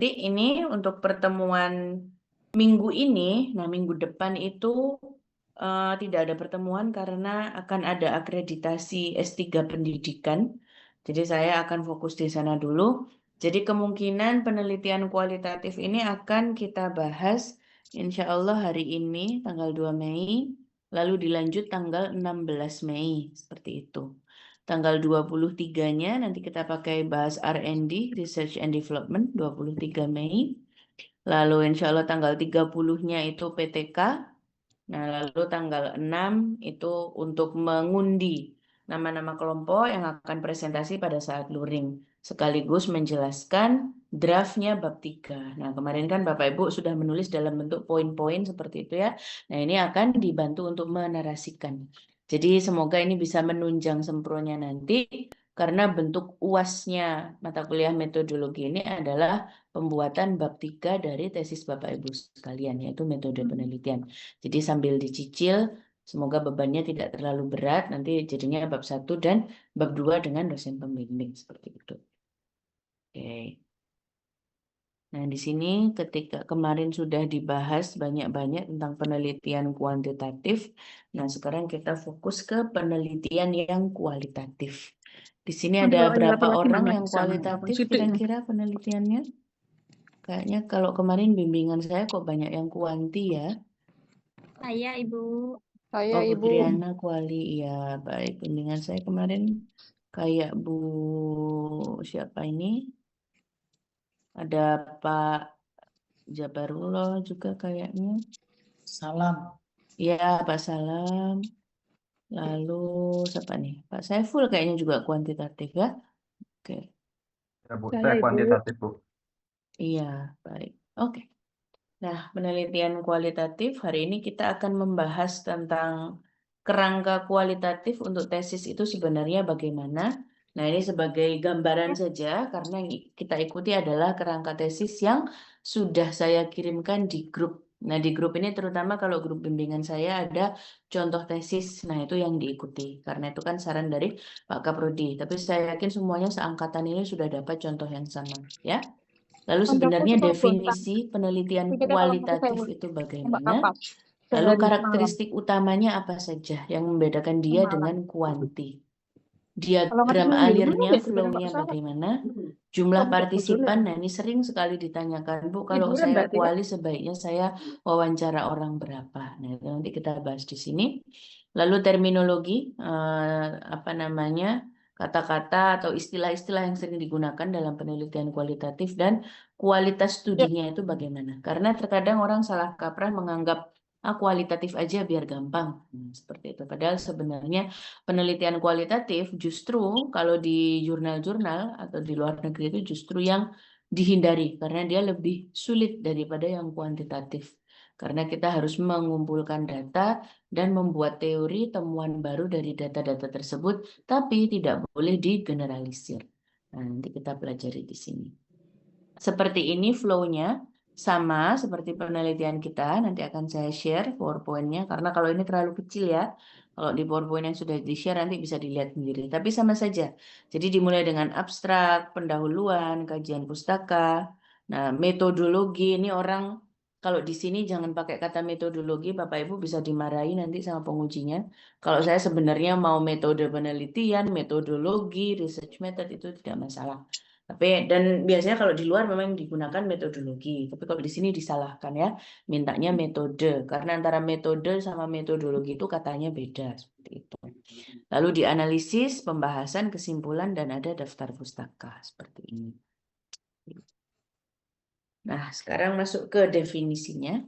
Jadi ini untuk pertemuan minggu ini, nah minggu depan itu tidak ada pertemuan karena akan ada akreditasi S3 pendidikan. Jadi saya akan fokus di sana dulu. Jadi kemungkinan penelitian kualitatif ini akan kita bahas insya Allah hari ini tanggal 2 Mei, lalu dilanjut tanggal 16 Mei, seperti itu. Tanggal 23-nya nanti kita pakai bahas R&D, Research and Development, 23 Mei. Lalu insya Allah tanggal 30-nya itu PTK. Nah, lalu tanggal 6 itu untuk mengundi nama-nama kelompok yang akan presentasi pada saat luring. Sekaligus menjelaskan draftnya bab 3. Nah, kemarin kan Bapak Ibu sudah menulis dalam bentuk poin-poin seperti itu ya. Nah, ini akan dibantu untuk menarasikan. Jadi semoga ini bisa menunjang sempronya nanti karena bentuk UAS-nya mata kuliah metodologi ini adalah pembuatan bab 3 dari tesis Bapak Ibu sekalian, yaitu metode penelitian. Jadi sambil dicicil, semoga bebannya tidak terlalu berat, nanti jadinya bab 1 dan bab 2 dengan dosen pembimbing, seperti itu. Oke. Nah, di sini ketika kemarin sudah dibahas banyak-banyak tentang penelitian kuantitatif. Nah, sekarang kita fokus ke penelitian yang kualitatif. Di sini Nanti ada kalau berapa laki-laki orang mana yang bisa Abang kualitatif sidik nih. kira-kira penelitiannya? Kayaknya kalau kemarin bimbingan saya kok banyak yang kuanti ya. Saya, Ibu. Saya Oh, Bu Ibu. Triana kuali, ya baik. Bimbingan saya kemarin kayak Bu siapa ini? Ada Pak Jabarullah juga kayaknya. Salam. Ya, Pak Salam. Lalu siapa nih? Pak Saiful kayaknya juga kuantitatif ya. Oke, Ya, Bu. Saya Saya Ibu. kuantitatif, Bu. iya baik. Oke. Nah, penelitian kualitatif hari ini kita akan membahas tentang kerangka kualitatif untuk tesis itu sebenarnya bagaimana. Nah, ini sebagai gambaran saja karena yang kita ikuti adalah kerangka tesis yang sudah saya kirimkan di grup. Nah, di grup ini terutama kalau grup bimbingan saya ada contoh tesis. Nah, itu yang diikuti. Karena itu kan saran dari Pak Kaprodi. Tapi saya yakin semuanya seangkatan ini sudah dapat contoh yang sama, ya. Lalu Kontakku sebenarnya suka gonta. definisi penelitian Tiketnya tolong kasih saya kualitatif Bu. itu Mbak bagaimana? Kapas. Lalu Sehari malam. karakteristik utamanya apa saja yang membedakan dia Malam. dengan kuanti? Kalau nggak Diagram seminggu belum alirnya, ya tiba Mbak flow-nya pesawat. bagaimana? Jumlah Kamu partisipan, nah ini sering sekali ditanyakan, Bu, kalau liburan saya berarti ya? kuali sebaiknya saya wawancara orang berapa? Nah, itu nanti kita bahas di sini. Lalu terminologi, apa namanya, kata-kata atau istilah-istilah yang sering digunakan dalam penelitian kualitatif dan kualitas studinya itu bagaimana? Karena terkadang orang salah kaprah menganggap kualitatif aja biar gampang. Seperti itu. Padahal sebenarnya penelitian kualitatif justru kalau di jurnal-jurnal atau di luar negeri itu justru yang dihindari karena dia lebih sulit daripada yang kuantitatif. Karena kita harus mengumpulkan data dan membuat teori temuan baru dari data-data tersebut, tapi tidak boleh digeneralisir. Nah, nanti kita pelajari di sini. Seperti ini flow-nya, sama seperti penelitian kita. Nanti akan saya share PowerPoint-nya, karena kalau ini terlalu kecil ya. Kalau di PowerPoint yang sudah di-share nanti bisa dilihat sendiri. Tapi sama saja. Jadi dimulai dengan abstrak, pendahuluan, kajian pustaka. Nah, metodologi ini orang kalau di sini jangan pakai kata metodologi, Bapak Ibu bisa dimarahi nanti sama pengujinya. Kalau saya sebenarnya mau metode penelitian, metodologi, research method itu tidak masalah. Tapi dan biasanya kalau di luar memang digunakan metodologi, tapi kalau di sini disalahkan ya, mintanya metode karena antara metode sama metodologi itu katanya beda seperti itu. Lalu dianalisis, pembahasan, kesimpulan dan ada daftar pustaka seperti ini. Nah, sekarang masuk ke definisinya.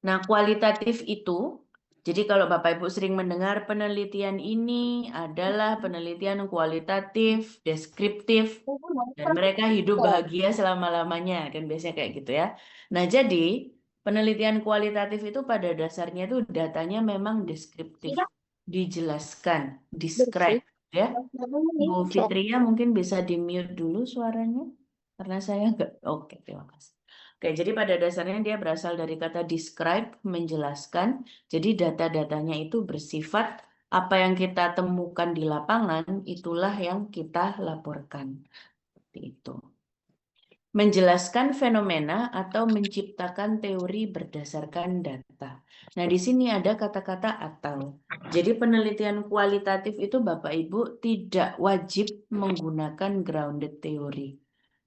Nah, kualitatif itu, jadi kalau Bapak Ibu sering mendengar penelitian ini adalah penelitian kualitatif, deskriptif, dan mereka hidup bahagia selama-lamanya, kan biasanya kayak gitu ya. Nah, jadi penelitian kualitatif itu pada dasarnya itu datanya memang deskriptif, dijelaskan, describe, ya. Bu Fitria mungkin bisa di-mute dulu suaranya, karena saya nggak, oke, terima kasih. Oke, jadi pada dasarnya dia berasal dari kata describe, menjelaskan. Jadi data-datanya itu bersifat apa yang kita temukan di lapangan, itulah yang kita laporkan. Seperti itu. menjelaskan fenomena atau menciptakan teori berdasarkan data. Nah, di sini ada kata-kata atau. Jadi penelitian kualitatif itu Bapak Ibu tidak wajib menggunakan grounded theory.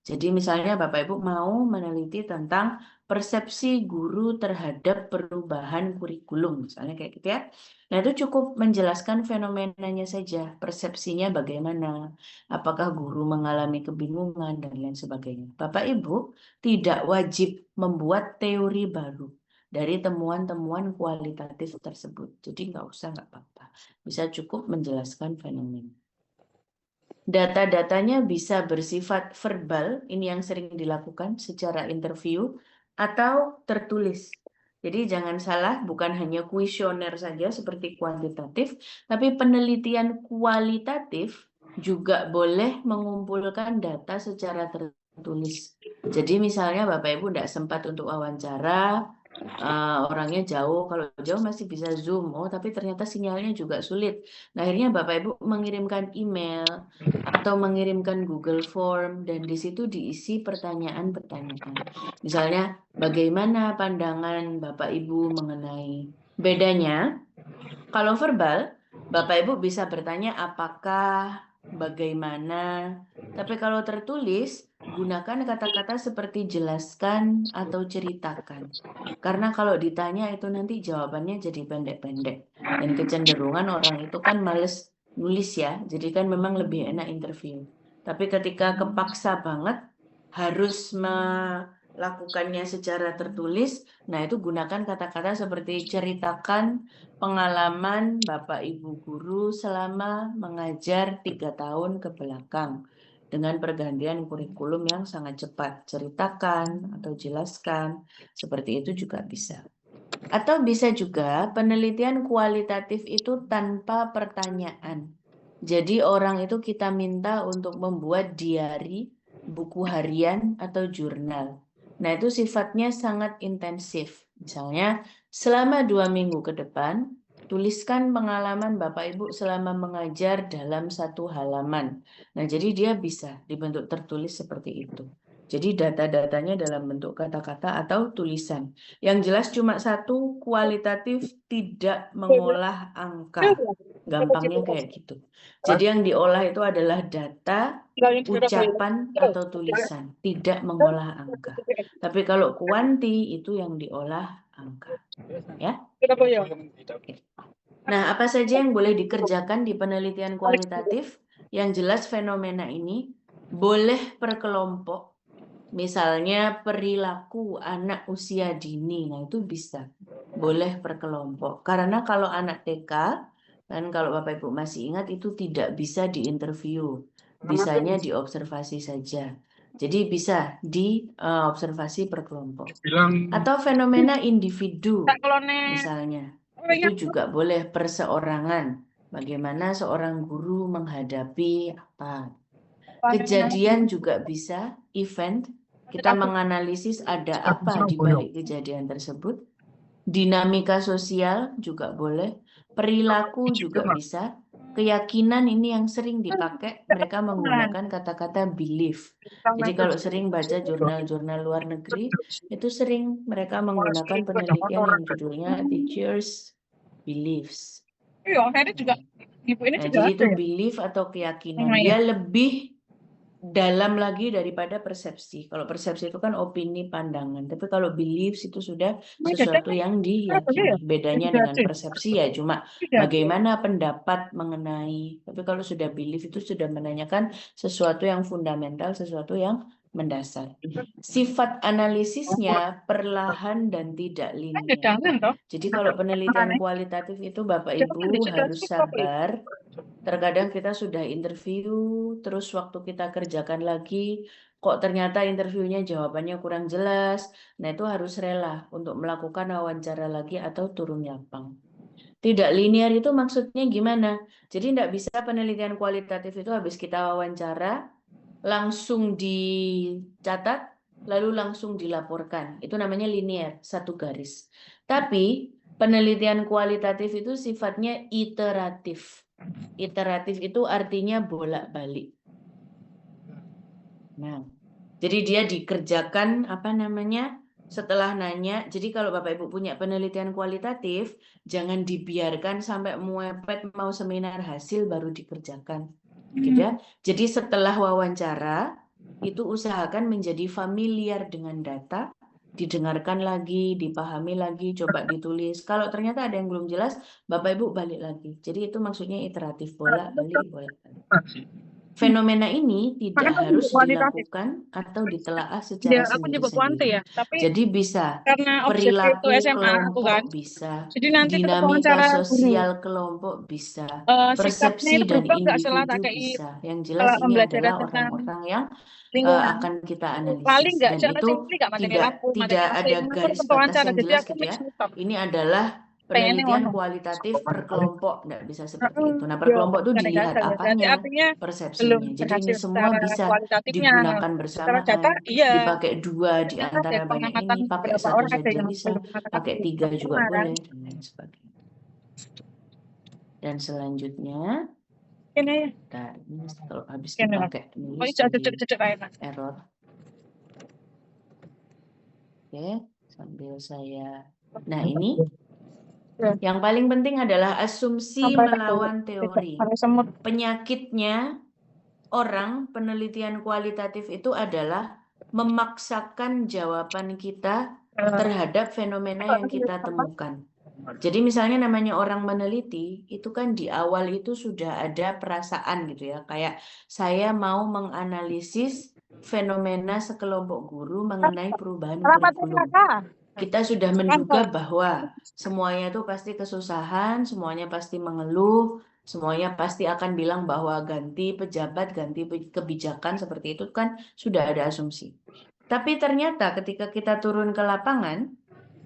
Jadi misalnya Bapak Ibu mau meneliti tentang persepsi guru terhadap perubahan kurikulum, misalnya kayak gitu ya. Nah, itu cukup menjelaskan fenomenanya saja, persepsinya bagaimana, apakah guru mengalami kebingungan, dan lain sebagainya. Bapak Ibu tidak wajib membuat teori baru dari temuan-temuan kualitatif tersebut. Jadi nggak usah, nggak apa-apa. Bisa cukup menjelaskan fenomena. Data-datanya bisa bersifat verbal, ini yang sering dilakukan secara interview, atau tertulis. Jadi jangan salah, bukan hanya kuesioner saja seperti kuantitatif, tapi penelitian kualitatif juga boleh mengumpulkan data secara tertulis. Jadi misalnya Bapak Ibu tidak sempat untuk wawancara, orangnya jauh, kalau jauh masih bisa Zoom, tapi ternyata sinyalnya juga sulit. Nah, akhirnya Bapak Ibu mengirimkan email atau mengirimkan Google Form, dan di situ diisi pertanyaan-pertanyaan. Misalnya, bagaimana pandangan Bapak Ibu mengenai bedanya? Kalau verbal, Bapak Ibu bisa bertanya apakah, bagaimana. Tapi kalau tertulis, gunakan kata-kata seperti jelaskan atau ceritakan. Karena kalau ditanya itu nanti jawabannya jadi pendek-pendek. Dan kecenderungan orang itu kan males nulis ya, jadi kan memang lebih enak interview. Tapi ketika kepaksa banget harus melakukannya secara tertulis, nah itu gunakan kata-kata seperti ceritakan pengalaman Bapak Ibu guru selama mengajar 3 tahun ke belakang dengan pergantian kurikulum yang sangat cepat. Ceritakan atau jelaskan, seperti itu juga bisa. Atau bisa juga penelitian kualitatif itu tanpa pertanyaan. Jadi orang itu kita minta untuk membuat diary, buku harian, atau jurnal. Nah, itu sifatnya sangat intensif. Misalnya, selama 2 minggu ke depan, tuliskan pengalaman Bapak Ibu selama mengajar dalam 1 halaman. Nah, jadi dia bisa dibentuk tertulis seperti itu. Jadi data-datanya dalam bentuk kata-kata atau tulisan. Yang jelas cuma satu, kualitatif tidak mengolah angka. Gampangnya kayak gitu. Jadi yang diolah itu adalah data, ucapan, atau tulisan. Tidak mengolah angka. Tapi kalau kuanti itu yang diolah angka. Ya. Nah, apa saja yang boleh dikerjakan di penelitian kualitatif? Yang jelas fenomena ini boleh per kelompok. Misalnya perilaku anak usia dini, nah itu bisa. Boleh per kelompok. Karena kalau anak TK, dan kalau Bapak Ibu masih ingat itu tidak bisa diinterview. Bisanya diobservasi saja. Jadi bisa diobservasi per kelompok. Atau fenomena individu, misalnya. Itu juga boleh perseorangan. Bagaimana seorang guru menghadapi apa. Kejadian juga bisa, event. Kita menganalisis ada apa di balik kejadian tersebut. Dinamika sosial juga boleh. Perilaku juga bisa. Keyakinan ini yang sering dipakai, mereka menggunakan kata-kata belief. Jadi kalau sering baca jurnal-jurnal luar negeri, itu sering mereka menggunakan penelitian yang judulnya Teachers' Beliefs. Nah, jadi itu belief atau keyakinan. Dia lebih dalam lagi daripada persepsi. Kalau persepsi itu kan opini, pandangan. Tapi kalau beliefs itu sudah sesuatu yang diyakini. Bedanya dengan persepsi ya cuma bagaimana pendapat mengenai. Tapi kalau sudah belief itu sudah menanyakan sesuatu yang fundamental, sesuatu yang mendasar. Sifat analisisnya perlahan dan tidak linear. Jadi kalau penelitian kualitatif itu Bapak Ibu harus sabar. Terkadang kita sudah interview, terus waktu kita kerjakan lagi, kok ternyata interviewnya jawabannya kurang jelas. Nah, itu harus rela untuk melakukan wawancara lagi atau turun lapang. Tidak linear itu maksudnya gimana? Jadi tidak bisa penelitian kualitatif itu habis kita wawancara, langsung dicatat, lalu langsung dilaporkan. Itu namanya linear, satu garis. Tapi penelitian kualitatif itu sifatnya iteratif. Iteratif itu artinya bolak-balik. Nah, Jadi dia dikerjakan apa namanya setelah nanya. Jadi kalau Bapak Ibu punya penelitian kualitatif, jangan dibiarkan sampai muepet mau seminar hasil baru dikerjakan, gitu ya. Jadi setelah wawancara itu usahakan menjadi familiar dengan data, didengarkan lagi, dipahami lagi, coba ditulis. Kalau ternyata ada yang belum jelas, Bapak Ibu balik lagi. Jadi itu maksudnya iteratif, bolak-balik, bolak-balik. Fenomena ini tidak Makanya aku harus nyebut kualitatif. dilakukan atau ditelaah Dia secara aku nyebut kuanti sendiri-sendiri. ya, tapi Jadi bisa karena objektif itu perilaku SMA aku kan. kelompok bisa, Jadi nanti ketika dinamika wawancara guru, sosial kelompok bisa, sikapnya persepsi itu dan berubah nggak setelah individu KI bisa. Yang jelas ini pembelajaran adalah tentang orang-orang yang lingkungan. akan kita Lali analisis nggak, dan jangan itu singkli nggak materi tidak lampu, materi tidak AC. ada Aku garis tetap batas wawancara, yang jadi jelas aku gitu mix ya. up. Ini adalah Pengennya penelitian ngono. kualitatif per kelompok, tidak bisa seperti itu. Nah, per Yo, kelompok itu bukan dilihat gagal ya. Berarti apanya, artinya belum persepsinya. Jadi ini berhasil semua secara bisa kualitatifnya. digunakan Secara data, bersamaan, iya. dipakai dua di Ternyata antara dari banyak pengamatan ini, pakai beberapa satu orang ada saja yang bisa, belum mengatakan pakai tiga juga kan. boleh, dan lain sebagainya. Dan selanjutnya, Ini ya. bentar, ini kalau habis Ini lah. dipakai Oh, nulis ini jadi cedek-cedek kayak nah. error. Oke, sambil saya. Nah, ini Ya. yang paling penting adalah asumsi Sampai melawan teori. Kalau semut. Penyakitnya orang penelitian kualitatif itu adalah memaksakan jawaban kita terhadap fenomena yang kita temukan. Jadi misalnya namanya orang meneliti, itu kan di awal itu sudah ada perasaan gitu ya. Kayak saya mau menganalisis fenomena sekelompok guru mengenai perubahan Selamat kurikulum. Kita sudah menduga bahwa semuanya itu pasti kesusahan, semuanya pasti mengeluh, semuanya pasti akan bilang bahwa ganti pejabat, ganti kebijakan seperti itu kan sudah ada asumsi. Tapi ternyata ketika kita turun ke lapangan,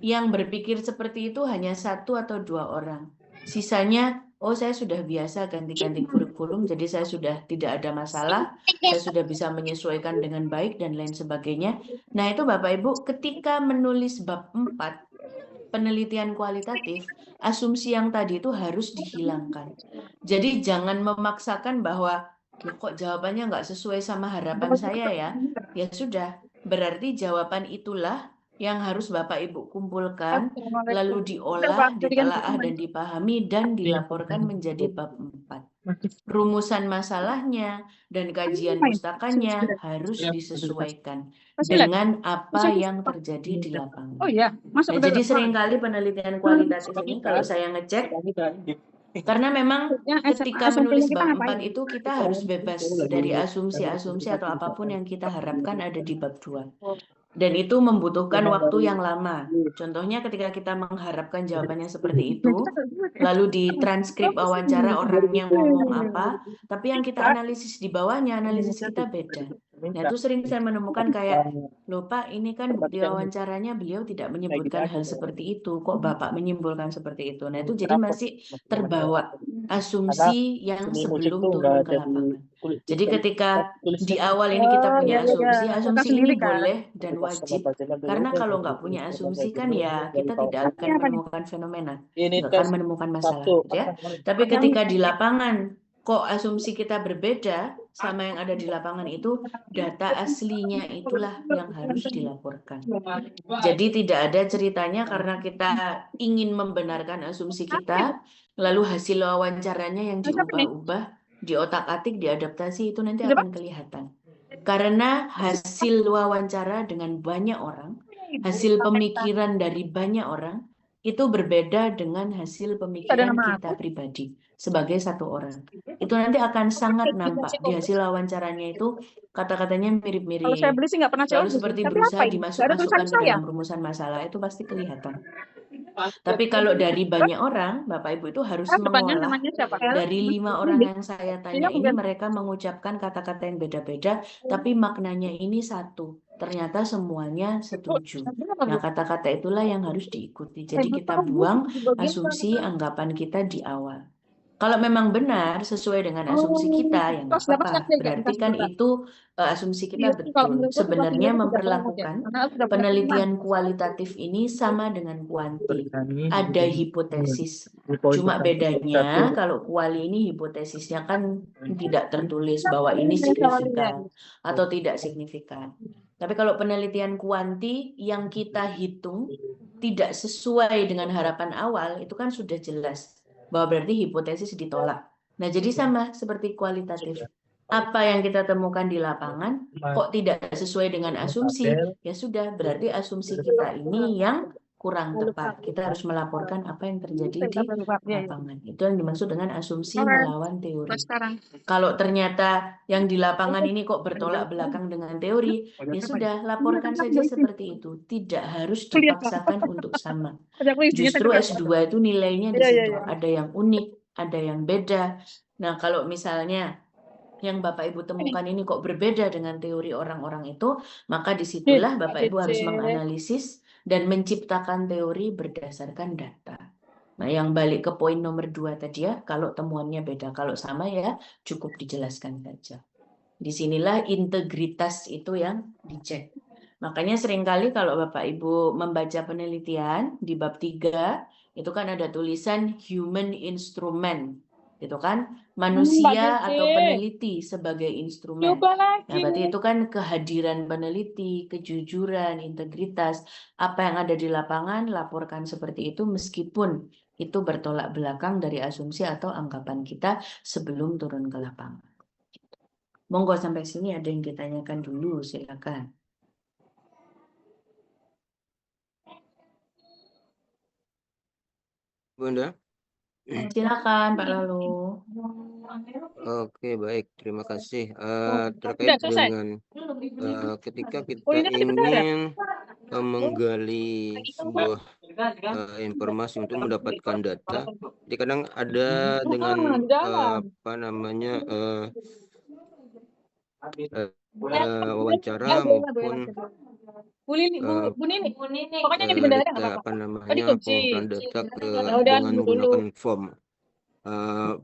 yang berpikir seperti itu hanya 1 atau 2 orang. Sisanya, oh saya sudah biasa ganti-ganti kurikulum, jadi saya sudah tidak ada masalah, saya sudah bisa menyesuaikan dengan baik dan lain sebagainya. Nah itu Bapak Ibu, ketika menulis bab 4, penelitian kualitatif, asumsi yang tadi itu harus dihilangkan. Jadi jangan memaksakan bahwa, loh kok jawabannya nggak sesuai sama harapan saya ya. Ya sudah, berarti jawaban itulah yang harus Bapak Ibu kumpulkan, lalu diolah, ditelaah, dan dipahami, dan dilaporkan menjadi bab 4. Rumusan masalahnya dan kajian pustakanya harus disesuaikan dengan apa yang terjadi di lapangan. Oh iya, masuk Nah, jadi seringkali penelitian kualitatif ini kalau saya ngecek, karena memang ketika menulis bab 4 itu kita harus bebas dari asumsi-asumsi atau apapun yang kita harapkan ada di bab 2. Dan itu membutuhkan waktu yang lama. Contohnya ketika kita mengharapkan jawabannya seperti itu, lalu di transkrip wawancara orangnya ngomong apa, tapi yang kita analisis di bawahnya, analisis kita beda. Nah itu sering saya menemukan kayak, loh Pak, ini kan bukti wawancaranya beliau tidak menyebutkan hal seperti itu, kok Bapak menyimpulkan seperti itu. Nah itu jadi masih terbawa asumsi yang sebelum turun ke lapangan. Jadi ketika di awal ini kita punya asumsi ini boleh dan wajib. Karena kalau nggak punya asumsi kan ya kita tidak akan menemukan fenomena, nggak akan menemukan masalah, gitu ya. Tapi ketika di lapangan kok asumsi kita berbeda sama yang ada di lapangan itu, data aslinya itulah yang harus dilaporkan. Jadi tidak ada ceritanya karena kita ingin membenarkan asumsi kita, lalu hasil wawancaranya yang diubah-ubah, diotak-atik, diadaptasi, itu nanti akan kelihatan. Karena hasil wawancara dengan banyak orang, hasil pemikiran dari banyak orang, itu berbeda dengan hasil pemikiran kita pribadi sebagai satu orang. Itu nanti akan sangat nampak di hasil wawancaranya itu kata-katanya Kalau saya mirip-mirip. beli sih nggak pernah Lalu jawab. seperti Tapi apa berusaha ini? Nggak ada dimasuk-masukkan tulisan ke saya. dalam rumusan masalah, itu pasti kelihatan. Tapi kalau dari banyak orang, Bapak Ibu itu harus Depannya mengolah. namanya siapa? Dari 5 orang yang saya tanya ini, mereka mengucapkan kata-kata yang beda-beda, tapi maknanya ini satu. Ternyata semuanya setuju. Nah, kata-kata itulah yang harus diikuti. Jadi kita buang asumsi anggapan kita di awal. Kalau memang benar sesuai dengan asumsi kita, ya nggak Kelas 8 apa-apa. nggak Berarti kan itu asumsi Iya kita sih, kalau betul. menurutku tuh kelas 9 Sebenarnya itu udah banget ya. memperlakukan Karena aku udah punya teman. penelitian kualitatif ini sama dengan kuanti. Berani Ada bikin hipotesis. di poin Cuma pertama bedanya satu kalau kuali ini hipotesisnya kan tidak tertulis bahwa ini Ini sama dia. signifikan atau tidak signifikan. Tapi kalau penelitian kuanti yang kita hitung tidak sesuai dengan harapan awal, itu kan sudah jelas bahwa berarti hipotesis ditolak. Nah, jadi sama seperti kualitatif. Apa yang kita temukan di lapangan kok tidak sesuai dengan asumsi, ya sudah, berarti asumsi kita ini yang kurang tepat. Kita harus melaporkan apa yang terjadi di lapangan. Itu yang dimaksud dengan asumsi Oke. melawan teori. Kelas sekarang. Kalau ternyata yang di lapangan ini kok bertolak belakang dengan teori, ya sudah, laporkan saja seperti itu. Tidak harus dipaksakan untuk sama. Ada aku isinya Justru tapi S2 itu nilainya di Iya, iya, situ. iya. Ada yang unik, ada yang beda. Nah, kalau misalnya yang Bapak Ibu temukan ini kok berbeda dengan teori orang-orang itu, maka disitulah Bapak Ibu harus menganalisis dan menciptakan teori berdasarkan data. Nah, yang balik ke poin nomor 2 tadi ya, kalau temuannya beda, kalau sama ya cukup dijelaskan saja. Disinilah integritas itu yang dicek. Makanya seringkali kalau Bapak Ibu membaca penelitian di bab 3, itu kan ada tulisan human instrument. Itu kan manusia Mbak atau Cici. peneliti sebagai instrumen. Coba Nah, lagi. berarti itu kan kehadiran peneliti, kejujuran, integritas. Apa yang ada di lapangan, laporkan seperti itu meskipun itu bertolak belakang dari asumsi atau anggapan kita sebelum turun ke lapangan. Monggo sampai sini ada yang ditanyakan dulu, silakan. Bunda. Silakan Pak Lalu. Oke, baik, terima kasih. Udah Terkait selesai. dengan ketika kita Kuliahnya tadi benar ya? ingin menggali sebuah informasi untuk mendapatkan data, jadi kadang ada dengan di dalam. apa namanya wawancara maupun Bu Nini. Pokoknya yang di bendera nggak data apa-apa. apa Oh, namanya dikunci. pengumpulan data Ya udah, dengan dulu. menggunakan form.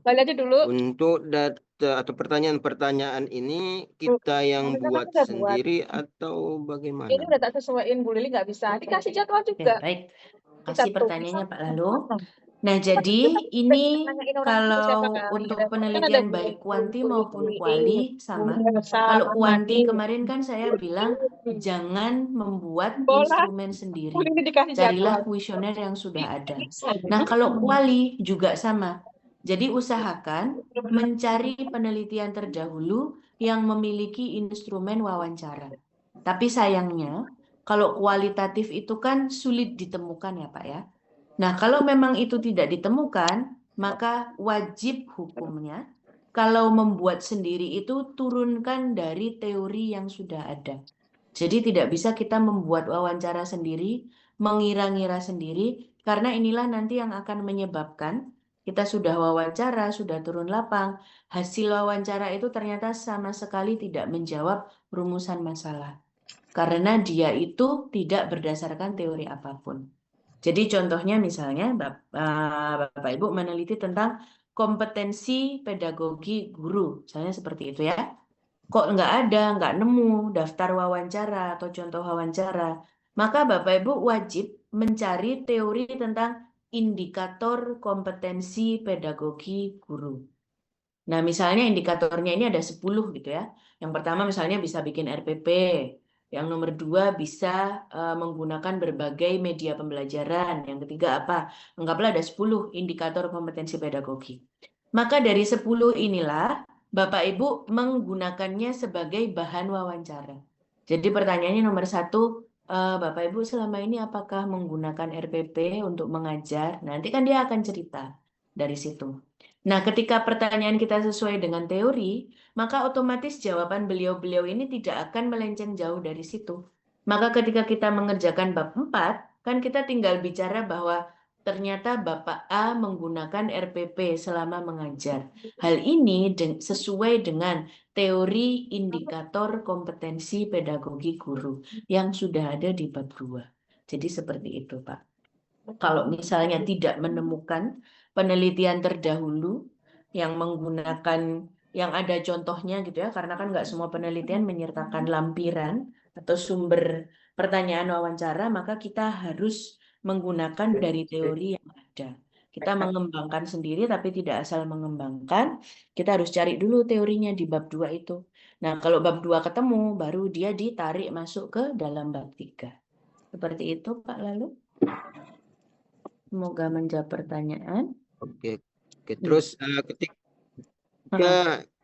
Balik aja dulu. Untuk data atau pertanyaan-pertanyaan ini kita yang Kan buat aku udah buat. sendiri atau Ini bagaimana? udah tak sesuaiin Bu Lili nggak bisa. Dikasih jadwal Oke, juga. baik. Kita Kasih tuh. pertanyaannya Pak Lalu. Nah, jadi ini kalau untuk penelitian baik kuanti maupun kuali sama. Kalau kuanti kemarin kan saya bilang jangan membuat instrumen sendiri. Carilah kuesioner yang sudah ada. Nah, kalau kuali juga sama. Jadi usahakan mencari penelitian terdahulu yang memiliki instrumen wawancara. Tapi sayangnya, kalau kualitatif itu kan sulit ditemukan ya Pak ya. Nah, kalau memang itu tidak ditemukan, maka wajib hukumnya kalau membuat sendiri itu turunkan dari teori yang sudah ada. Jadi tidak bisa kita membuat wawancara sendiri, mengira-ngira sendiri, karena inilah nanti yang akan menyebabkan kita sudah wawancara, sudah turun lapang, hasil wawancara itu ternyata sama sekali tidak menjawab rumusan masalah. Karena dia itu tidak berdasarkan teori apapun. Jadi contohnya misalnya Bapak Ibu meneliti tentang kompetensi pedagogi guru, misalnya seperti itu ya. Kok nggak nemu daftar wawancara atau contoh wawancara. Maka Bapak Ibu wajib mencari teori tentang indikator kompetensi pedagogi guru. Nah, misalnya indikatornya ini ada 10 gitu ya. Yang pertama misalnya bisa bikin RPP. Yang nomor 2 bisa menggunakan berbagai media pembelajaran. Yang ketiga apa? Anggaplah ada 10 indikator kompetensi pedagogi. Maka dari 10 inilah Bapak Ibu menggunakannya sebagai bahan wawancara. Jadi pertanyaannya nomor 1, Bapak Ibu selama ini apakah menggunakan RPP untuk mengajar? Nanti kan dia akan cerita dari situ. Nah, ketika pertanyaan kita sesuai dengan teori, maka otomatis jawaban beliau-beliau ini tidak akan melenceng jauh dari situ. Maka ketika kita mengerjakan bab 4, kan kita tinggal bicara bahwa ternyata Bapak A menggunakan RPP selama mengajar. Hal ini sesuai dengan teori indikator kompetensi pedagogi guru yang sudah ada di bab 2. Jadi seperti itu, Pak. Kalau misalnya tidak menemukan penelitian terdahulu yang menggunakan yang ada contohnya gitu ya, karena kan nggak semua penelitian menyertakan lampiran atau sumber pertanyaan wawancara, maka kita harus menggunakan dari teori yang ada. Kita mengembangkan sendiri tapi tidak asal mengembangkan, kita harus cari dulu teorinya di bab 2 itu. Nah, kalau bab 2 ketemu, baru dia ditarik masuk ke dalam bab 3. Seperti itu, Pak Lalu. Semoga menjawab pertanyaan. Oke. Terus ketika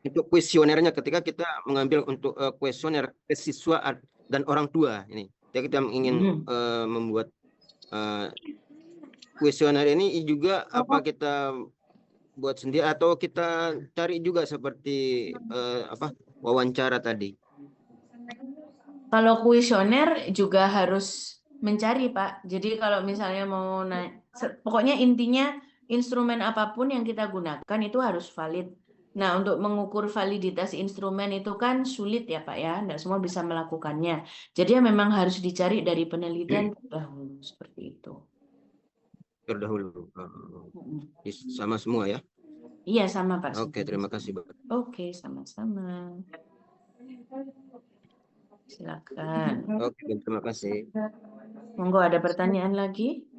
untuk kuesionernya, ketika kita mengambil untuk kuesioner ke siswa dan orang tua ini, kita ingin membuat kuesioner ini juga apa kita buat sendiri atau kita cari juga seperti wawancara tadi? Kalau kuesioner juga harus mencari, Pak. Jadi kalau misalnya mau pokoknya intinya instrumen apapun yang kita gunakan itu harus valid. Nah, untuk mengukur validitas instrumen itu kan sulit ya, Pak ya. Tidak semua bisa melakukannya. Jadi ya memang harus dicari dari penelitian dahulu seperti itu. Terdahulu. Sama semua ya? Iya, sama Pak. Oke, terima kasih, Pak. Oke, sama-sama. Silakan. Oke, terima kasih. Monggo, ada pertanyaan lagi?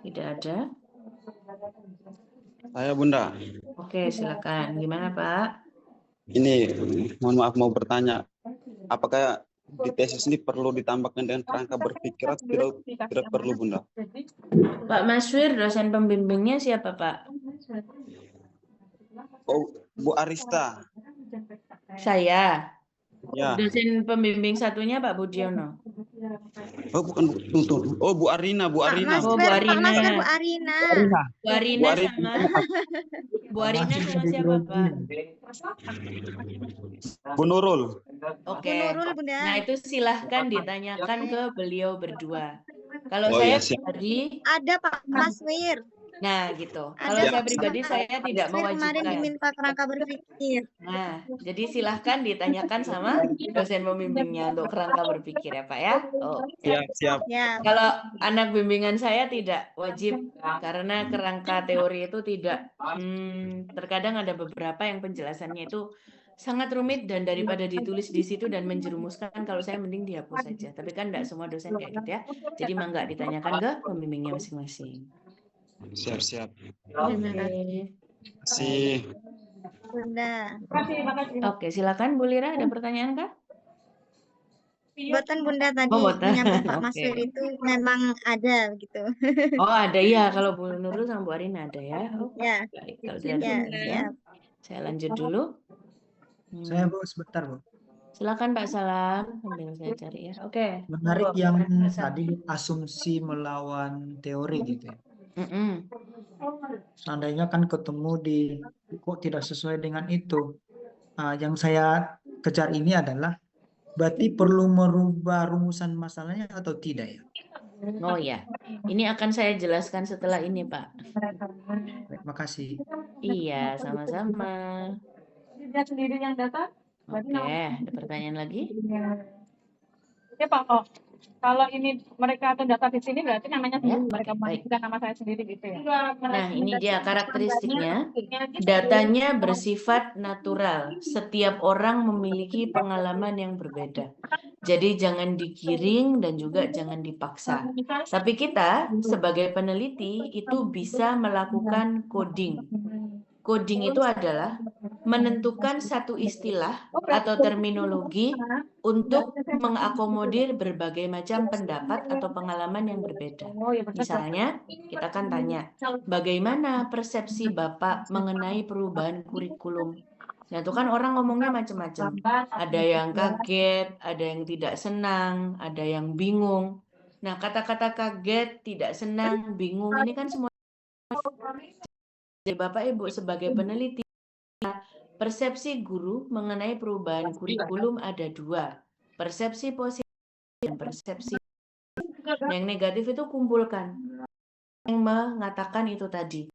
Tidak ada. Saya Bunda. Oke, silakan. Gimana Pak? Ini mohon maaf mau bertanya, apakah di tesis ini perlu ditambahkan dengan kerangka berpikir atau tidak perlu Bunda? Pak Maswir, dosen pembimbingnya siapa Pak? Oh, Bu Arista. Saya. Ya. Dosen pembimbing satunya Pak Budiono. Oh bukan, oh Bu Arina, Bu Arina. Oh, Bu Arina. Bu Arina. Bu Arina sama Bu Arina sama siapa Pak? Bu Nurul. Oke. Bu Nurul, Bunda. Nah itu silahkan ditanyakan ke beliau berdua. Kalau Oh, saya iya, siap. pribadi, Ada Pak Maswir. nah gitu. Kalau Ada saya Pak pribadi saya tidak Maswir kemarin mewajibkan. diminta kerangka berpikir. Nah, jadi silahkan ditanyakan sama dosen pembimbingnya untuk kerangka berpikir ya Pak ya. Oh. Siap. Ya. Kalau anak bimbingan saya tidak wajib karena kerangka teori itu tidak terkadang ada beberapa yang penjelasannya itu sangat rumit dan daripada ditulis di situ dan menjerumuskan, kalau saya mending dihapus saja. Tapi kan tidak semua dosen kayak gitu ya. Jadi mangga ditanyakan ke pembimbingnya masing-masing. Siap. Oke. Si Bunda. Oke, silakan Bu Lira, ada pertanyaan kah? Buatan Bunda tadi Oh, buatan. menyambut Pak Oke. Maswir itu memang ada gitu. Oh, ada ya. Kalau Bu Nurul sama Bu Arina ada ya. Oh, Ya. baik. Kalau tidak ada Ya, pertanyaan, saya lanjut dulu. Saya Bu, sebentar Bu. Silakan Pak Salam, sambil saya cari ya. Oke. Menarik monggo. yang Pak Salam. tadi asumsi melawan teori gitu ya. Seandainya kan ketemu di kok tidak sesuai dengan itu. Nah, yang saya kejar ini adalah berarti perlu merubah rumusan masalahnya atau tidak ya? Oh ya, ini akan saya jelaskan setelah ini Pak. Baik, makasih. Iya, sama-sama. Dia sendiri yang data. Oke, ada pertanyaan lagi? Ya Pak, oh, kalau ini mereka atau data di sini berarti namanya Ya, mereka baik. bukan nama saya sendiri gitu ya. Nah, ini dia karakteristiknya. Datanya bersifat natural. Setiap orang memiliki pengalaman yang berbeda. Jadi jangan digiring dan juga jangan dipaksa. Tapi kita sebagai peneliti itu bisa melakukan coding. Coding itu adalah menentukan satu istilah atau terminologi untuk mengakomodir berbagai macam pendapat atau pengalaman yang berbeda. Misalnya, kita kan tanya, bagaimana persepsi Bapak mengenai perubahan kurikulum? Nah, itu kan orang ngomongnya macam-macam. Ada yang kaget, ada yang tidak senang, ada yang bingung. Nah, kata-kata kaget, tidak senang, bingung, ini kan semua dari Bapak Ibu sebagai peneliti. Persepsi guru mengenai perubahan kurikulum ada dua. Persepsi positif dan persepsi negatif. Yang negatif itu kumpulkan. Yang mengatakan itu tadi.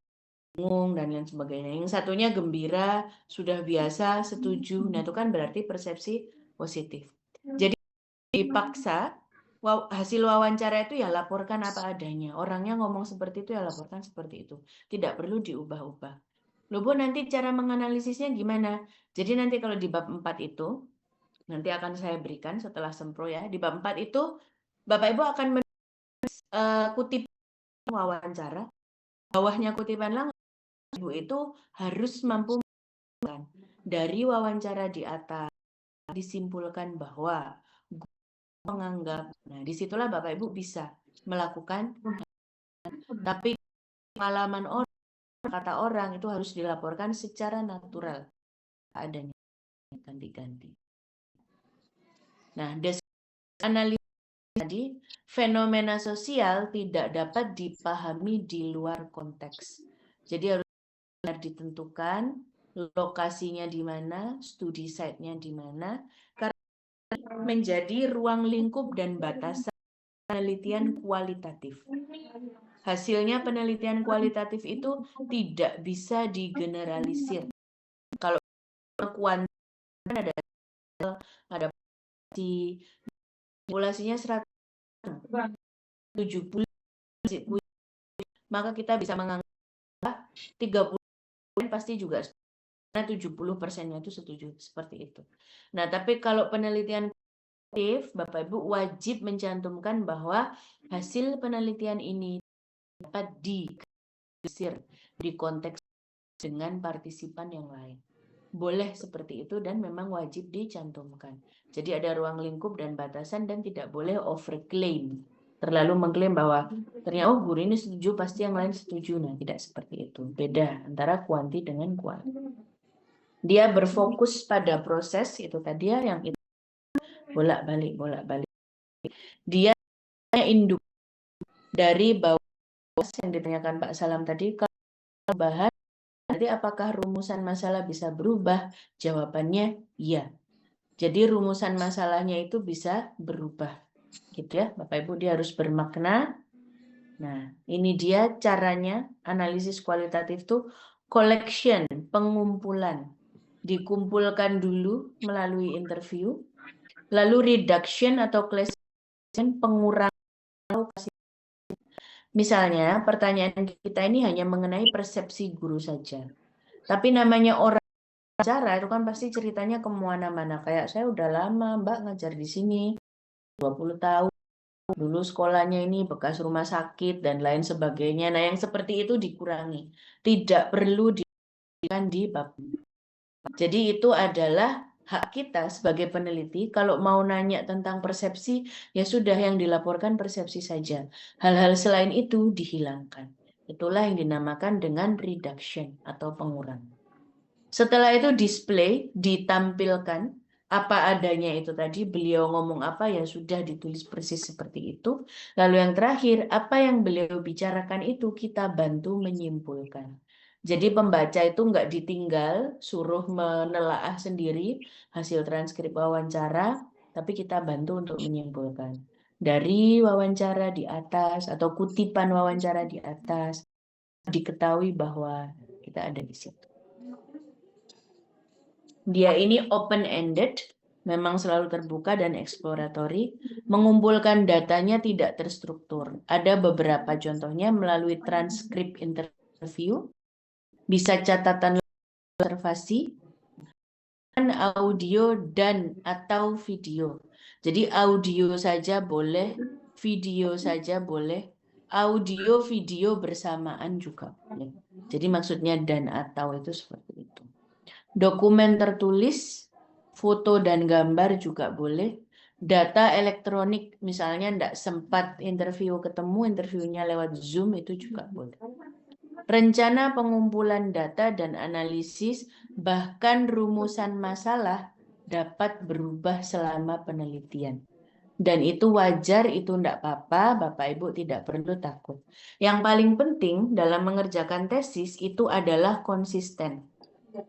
Bingung dan lain sebagainya. Yang satunya gembira, sudah biasa, setuju. Nah itu kan berarti persepsi positif. Jadi dipaksa hasil wawancara itu ya laporkan apa adanya. Orangnya ngomong seperti itu ya laporkan seperti itu. Tidak perlu diubah-ubah. Loh Bu, nanti cara menganalisisnya gimana? Jadi nanti kalau di bab 4 itu, nanti akan saya berikan setelah sempro ya. Di bab 4 itu, Bapak Ibu akan kutip wawancara. Bawahnya kutipan langsung, Ibu itu harus mampu dari wawancara di atas disimpulkan bahwa menganggap, nah disitulah Bapak Ibu bisa melakukan, tapi pengalaman orang, kata orang itu harus dilaporkan secara natural adanya ganti-ganti. Nah, analisis tadi, fenomena sosial tidak dapat dipahami di luar konteks. Jadi harus ditentukan lokasinya di mana, studi site-nya di mana, karena menjadi ruang lingkup dan batasan penelitian kualitatif. Hasilnya penelitian kualitatif itu tidak bisa digeneralisir. Kalau kuantitas ada populasinya 170, maka kita bisa menganggap 30 pasti juga, karena 70%-nya itu setuju seperti itu. Nah, tapi kalau penelitian kualitatif, Bapak Ibu wajib mencantumkan bahwa hasil penelitian ini dapat digeneralisir di konteks dengan partisipan yang lain. Boleh seperti itu dan memang wajib dicantumkan. Jadi ada ruang lingkup dan batasan dan tidak boleh overclaim. Terlalu mengklaim bahwa ternyata guru ini setuju pasti yang lain setuju. Nah, tidak seperti itu. Beda antara kuanti dengan kuali. Dia berfokus pada proses itu tadi ya, yang itu bolak-balik. Dia induk dari bawah yang ditanyakan Pak Salam tadi, kalau bahas nanti apakah rumusan masalah bisa berubah? Jawabannya iya. Jadi rumusan masalahnya itu bisa berubah. Gitu ya, Bapak Ibu, dia harus bermakna. Nah, ini dia caranya analisis kualitatif itu collection, pengumpulan. Dikumpulkan dulu melalui interview, lalu reduction atau classification, pengurangan. Misalnya, pertanyaan kita ini hanya mengenai persepsi guru saja. Tapi namanya orang bicara itu kan pasti ceritanya kemana-mana. Kayak saya udah lama Mbak ngajar di sini, 20 tahun. Dulu sekolahnya ini bekas rumah sakit dan lain sebagainya. Nah, yang seperti itu dikurangi. Tidak perlu diberikan di bab. Jadi itu adalah hak kita sebagai peneliti. Kalau mau nanya tentang persepsi, ya sudah yang dilaporkan persepsi saja. Hal-hal selain itu dihilangkan. Itulah yang dinamakan dengan reduction atau pengurangan. Setelah itu display, ditampilkan apa adanya itu tadi, beliau ngomong apa ya sudah ditulis persis seperti itu. Lalu yang terakhir, apa yang beliau bicarakan itu kita bantu menyimpulkan. Jadi pembaca itu nggak ditinggal, suruh menelaah sendiri hasil transkrip wawancara, tapi kita bantu untuk menyimpulkan. Dari wawancara di atas atau kutipan wawancara di atas, diketahui bahwa kita ada di situ. Dia ini open-ended, memang selalu terbuka dan eksploratory, mengumpulkan datanya tidak terstruktur. Ada beberapa contohnya melalui transkrip interview, bisa catatan observasi, dan audio dan atau video. Jadi audio saja boleh, video saja boleh, audio video bersamaan juga boleh. Jadi maksudnya dan atau itu seperti itu. Dokumen tertulis, foto dan gambar juga boleh. Data elektronik, misalnya tidak sempat interview ketemu, interviewnya lewat Zoom, itu juga boleh. Rencana pengumpulan data dan analisis, bahkan rumusan masalah dapat berubah selama penelitian. Dan itu wajar, itu tidak apa-apa, Bapak Ibu tidak perlu takut. Yang paling penting dalam mengerjakan tesis itu adalah konsisten.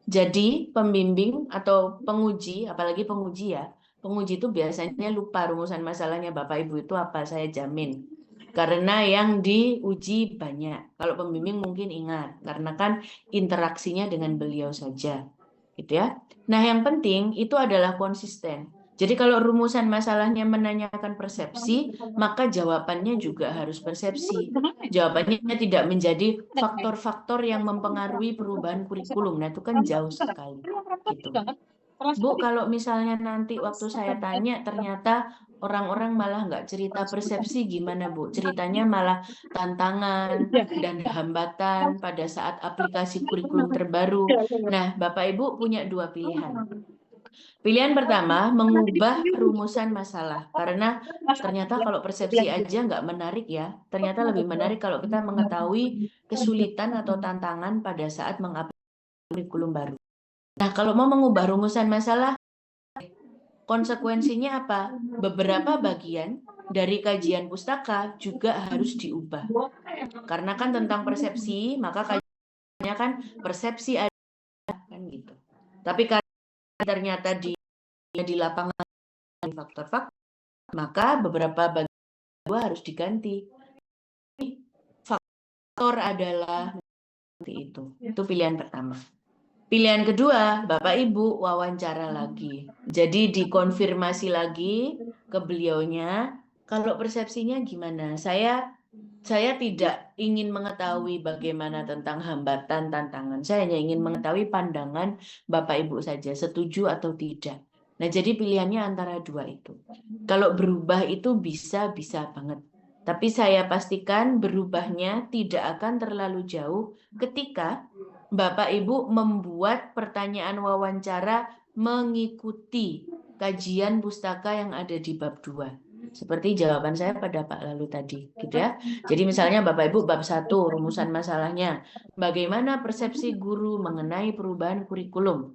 Jadi pembimbing atau penguji, apalagi penguji ya, penguji itu biasanya lupa rumusan masalahnya Bapak Ibu itu apa, saya jamin. Karena yang diuji banyak. Kalau pembimbing mungkin ingat, karena kan interaksinya dengan beliau saja. Gitu ya. Nah yang penting itu adalah konsisten. Jadi kalau rumusan masalahnya menanyakan persepsi, maka jawabannya juga harus persepsi. Jawabannya tidak menjadi faktor-faktor yang mempengaruhi perubahan kurikulum. Nah, itu kan jauh sekali. Gitu. Bu, kalau misalnya nanti waktu saya tanya, ternyata orang-orang malah nggak cerita persepsi, gimana Bu? Ceritanya malah tantangan dan hambatan pada saat aplikasi kurikulum terbaru. Nah, Bapak Ibu punya dua pilihan. Pilihan pertama, mengubah rumusan masalah. Karena ternyata kalau persepsi aja nggak menarik ya. Ternyata lebih menarik kalau kita mengetahui kesulitan atau tantangan pada saat mengaplikasi kurikulum baru. Nah, kalau mau mengubah rumusan masalah, konsekuensinya apa? Beberapa bagian dari kajian pustaka juga harus diubah. Karena kan tentang persepsi, maka kajiannya kan persepsi ada kan gitu. Tapi karena ternyata di lapangan faktor-faktor, maka beberapa bagian harus diganti. Faktor adalah seperti itu. Itu pilihan pertama. Pilihan kedua, Bapak Ibu wawancara lagi. Jadi dikonfirmasi lagi ke beliaunya, kalau persepsinya gimana? Saya tidak ingin mengetahui bagaimana tentang hambatan, tantangan. Saya hanya ingin mengetahui pandangan Bapak Ibu saja, setuju atau tidak. Nah, jadi pilihannya antara dua itu. Kalau berubah itu bisa banget. Tapi saya pastikan berubahnya tidak akan terlalu jauh ketika Bapak Ibu membuat pertanyaan wawancara mengikuti kajian pustaka yang ada di bab 2. Seperti jawaban saya pada Pak Lalu tadi, gitu ya. Jadi misalnya Bapak Ibu bab 1 rumusan masalahnya, bagaimana persepsi guru mengenai perubahan kurikulum.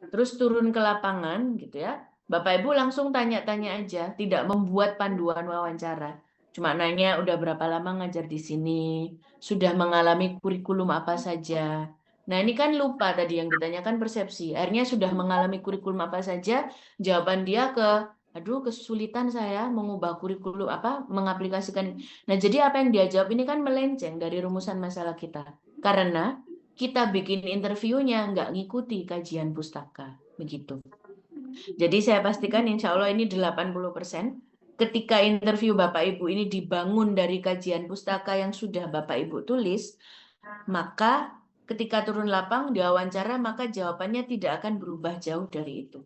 Terus turun ke lapangan, gitu ya. Bapak Ibu langsung tanya-tanya aja, tidak membuat panduan wawancara. Cuma nanya udah berapa lama ngajar di sini, sudah mengalami kurikulum apa saja. Nah, ini kan lupa tadi yang ditanyakan persepsi. Akhirnya sudah mengalami kurikulum apa saja, jawaban dia ke aduh kesulitan saya mengubah kurikulum mengaplikasikan. Nah, jadi apa yang dia jawab ini kan melenceng dari rumusan masalah kita. Karena kita bikin interviewnya nggak ngikuti kajian pustaka, begitu. Jadi saya pastikan insya Allah ini 80%. Ketika interview Bapak Ibu ini dibangun dari kajian pustaka yang sudah Bapak Ibu tulis, maka ketika turun lapang diwawancara, maka jawabannya tidak akan berubah jauh dari itu.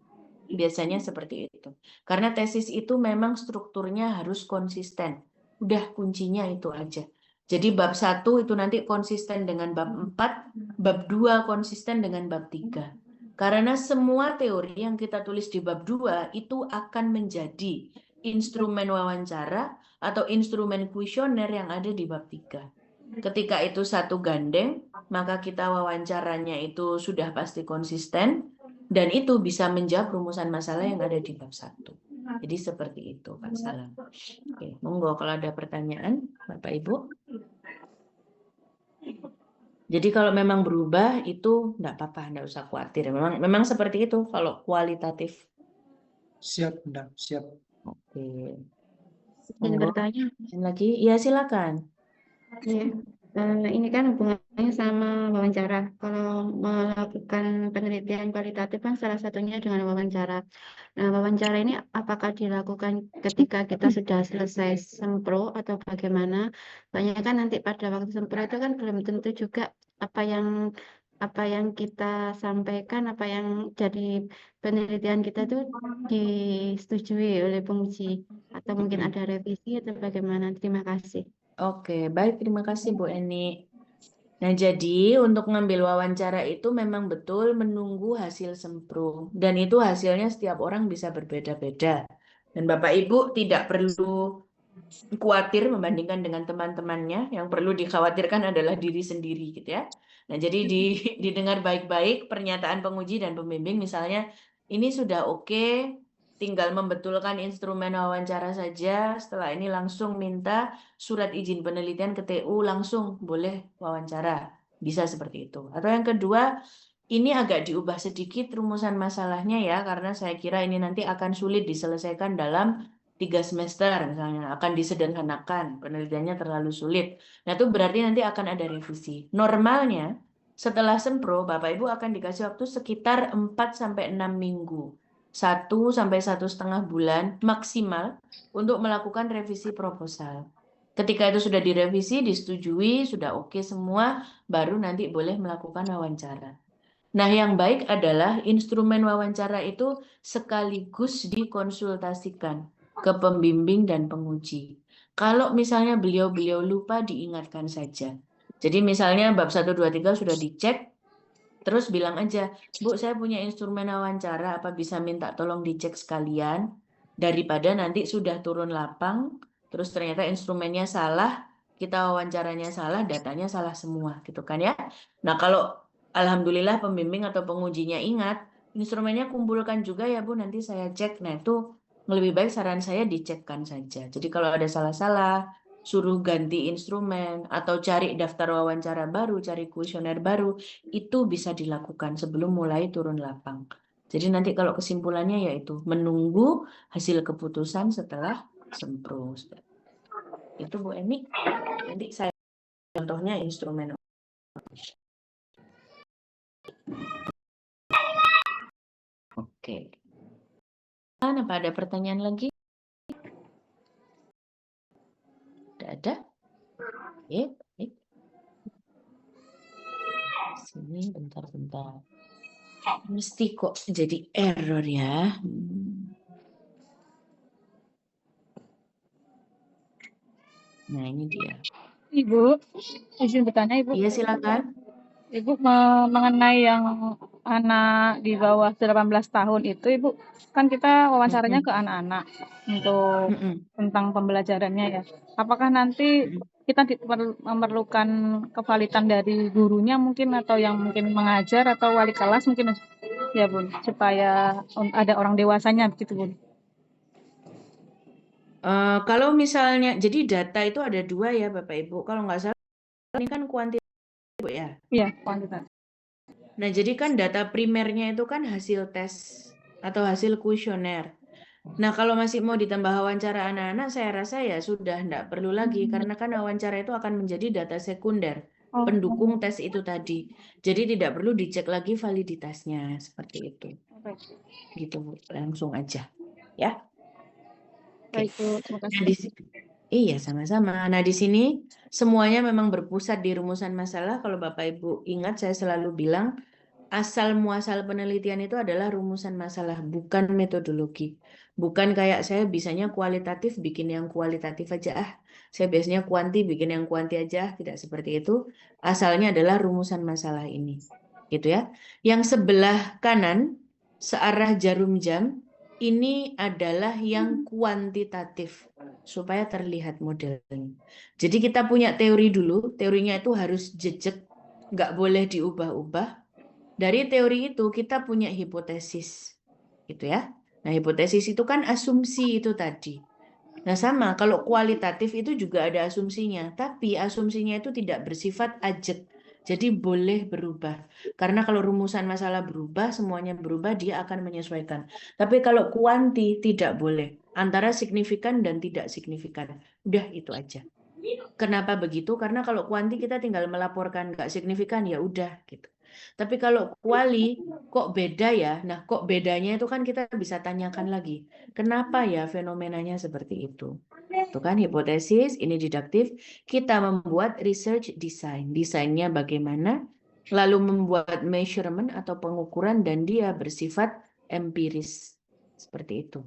Biasanya seperti itu. Karena tesis itu memang strukturnya harus konsisten. Udah kuncinya itu aja. Jadi bab 1 itu nanti konsisten dengan bab 4, bab 2 konsisten dengan bab 3. Karena semua teori yang kita tulis di bab 2 itu akan menjadi instrumen wawancara atau instrumen kuesioner yang ada di bab 3. Ketika itu satu gandeng, maka kita wawancaranya itu sudah pasti konsisten, dan itu bisa menjawab rumusan masalah yang ada di bab 1. Jadi seperti itu, Pak Salam. Oke, monggo kalau ada pertanyaan, Bapak Ibu. Jadi kalau memang berubah itu enggak apa-apa, enggak usah khawatir. Memang seperti itu kalau kualitatif. Siap, Bunda, siap. Oke. Ingin Monggo. bertanya. Lagi? Ya, silakan. Ya, ini kan hubungannya sama wawancara. Kalau melakukan penelitian kualitatif kan salah satunya dengan wawancara. Nah, wawancara ini apakah dilakukan ketika kita sudah selesai sempro atau bagaimana? Banyak kan nanti pada waktu sempro itu kan belum tentu juga apa yang kita sampaikan, apa yang jadi penelitian kita itu disetujui oleh penguji atau mungkin ada revisi atau bagaimana? Terima kasih. Oke, baik, terima kasih Bu Eni. Nah, jadi untuk ngambil wawancara itu memang betul menunggu hasil sempro. Dan itu hasilnya setiap orang bisa berbeda-beda. Dan Bapak Ibu tidak perlu khawatir membandingkan dengan teman-temannya. Yang perlu dikhawatirkan adalah diri sendiri, gitu ya. Nah, jadi didengar baik-baik pernyataan penguji dan pembimbing, misalnya ini sudah oke, tinggal membetulkan instrumen wawancara saja. Setelah ini langsung minta surat izin penelitian ke TU, langsung boleh wawancara. Bisa seperti itu. Atau yang kedua, ini agak diubah sedikit rumusan masalahnya ya, karena saya kira ini nanti akan sulit diselesaikan dalam 3 semester misalnya, akan disederhanakan, penelitiannya terlalu sulit. Nah, itu berarti nanti akan ada revisi. Normalnya, setelah sempro, Bapak Ibu akan dikasih waktu sekitar 4-6 minggu 1 sampai 1,5 bulan maksimal untuk melakukan revisi proposal. Ketika itu sudah direvisi, disetujui, sudah oke semua, baru nanti boleh melakukan wawancara. Nah, yang baik adalah instrumen wawancara itu sekaligus dikonsultasikan ke pembimbing dan penguji. Kalau misalnya beliau-beliau lupa, diingatkan saja. Jadi misalnya bab 1, 2, 3 sudah dicek, terus bilang aja, Bu, saya punya instrumen wawancara, apa bisa minta tolong dicek sekalian? Daripada nanti sudah turun lapang, terus ternyata instrumennya salah, kita wawancaranya salah, datanya salah semua, gitu kan ya. Nah, kalau alhamdulillah pembimbing atau pengujinya ingat, instrumennya kumpulkan juga ya Bu, nanti saya cek. Nah, itu lebih baik saran saya dicekkan saja. Jadi kalau ada salah-salah, suruh ganti instrumen, atau cari daftar wawancara baru, cari kuesioner baru, itu bisa dilakukan sebelum mulai turun lapang. Jadi nanti kalau kesimpulannya yaitu menunggu hasil keputusan setelah sempro. Itu Bu Eni. Nanti saya contohnya instrumen. Oke. Apa ada pertanyaan lagi? Tidak ada? Oke, baik. Sini bentar-bentar. Mesti kok jadi error ya. Nah, ini dia. Ibu, izin bertanya Ibu. Iya, silakan. Ibu mengenai yang anak di bawah 18 tahun itu, Ibu, kan kita wawancaranya ke anak-anak untuk tentang pembelajarannya ya. Apakah nanti kita memerlukan kevalitan dari gurunya mungkin, atau yang mungkin mengajar, atau wali kelas mungkin ya Bun, supaya ada orang dewasanya begitu Bun? Kalau misalnya, jadi data itu ada 2 ya Bapak Ibu. Kalau nggak salah ini kan kuantitas Bu ya. Iya, kuantitas. Nah, jadi kan data primernya itu kan hasil tes atau hasil kuesioner. Nah, kalau masih mau ditambah wawancara anak-anak, saya rasa ya sudah enggak perlu lagi, karena kan wawancara itu akan menjadi data sekunder, pendukung tes itu tadi. Jadi tidak perlu dicek lagi validitasnya, seperti itu. Gitu, Bu. Langsung aja. Ya. Baik, Bu. Terima Nah, kasih. iya, sama-sama. Nah, di sini semuanya memang berpusat di rumusan masalah. Kalau Bapak Ibu ingat, saya selalu bilang, asal muasal penelitian itu adalah rumusan masalah, bukan metodologi. Bukan kayak saya bisanya kualitatif, bikin yang kualitatif aja. Saya biasanya kuanti, bikin yang kuanti aja. Tidak seperti itu. Asalnya adalah rumusan masalah ini. Gitu ya. Yang sebelah kanan, searah jarum jam, ini adalah yang kuantitatif supaya terlihat modelnya. Jadi kita punya teori dulu, teorinya itu harus jejak, nggak boleh diubah-ubah. Dari teori itu kita punya hipotesis, gitu ya. Nah, hipotesis itu kan asumsi itu tadi. Nah, sama kalau kualitatif itu juga ada asumsinya, tapi asumsinya itu tidak bersifat ajek. Jadi boleh berubah. Karena kalau rumusan masalah berubah, semuanya berubah, dia akan menyesuaikan. Tapi kalau kuanti tidak boleh. Antara signifikan dan tidak signifikan. Udah itu aja. Kenapa begitu? Karena kalau kuanti kita tinggal melaporkan nggak signifikan, ya udah gitu. Tapi kalau kuali kok beda ya? Nah, kok bedanya itu kan kita bisa tanyakan lagi. Kenapa ya fenomenanya seperti itu? Itu kan hipotesis, ini deduktif. Kita membuat research design. Desainnya bagaimana? Lalu membuat measurement atau pengukuran dan dia bersifat empiris. Seperti itu.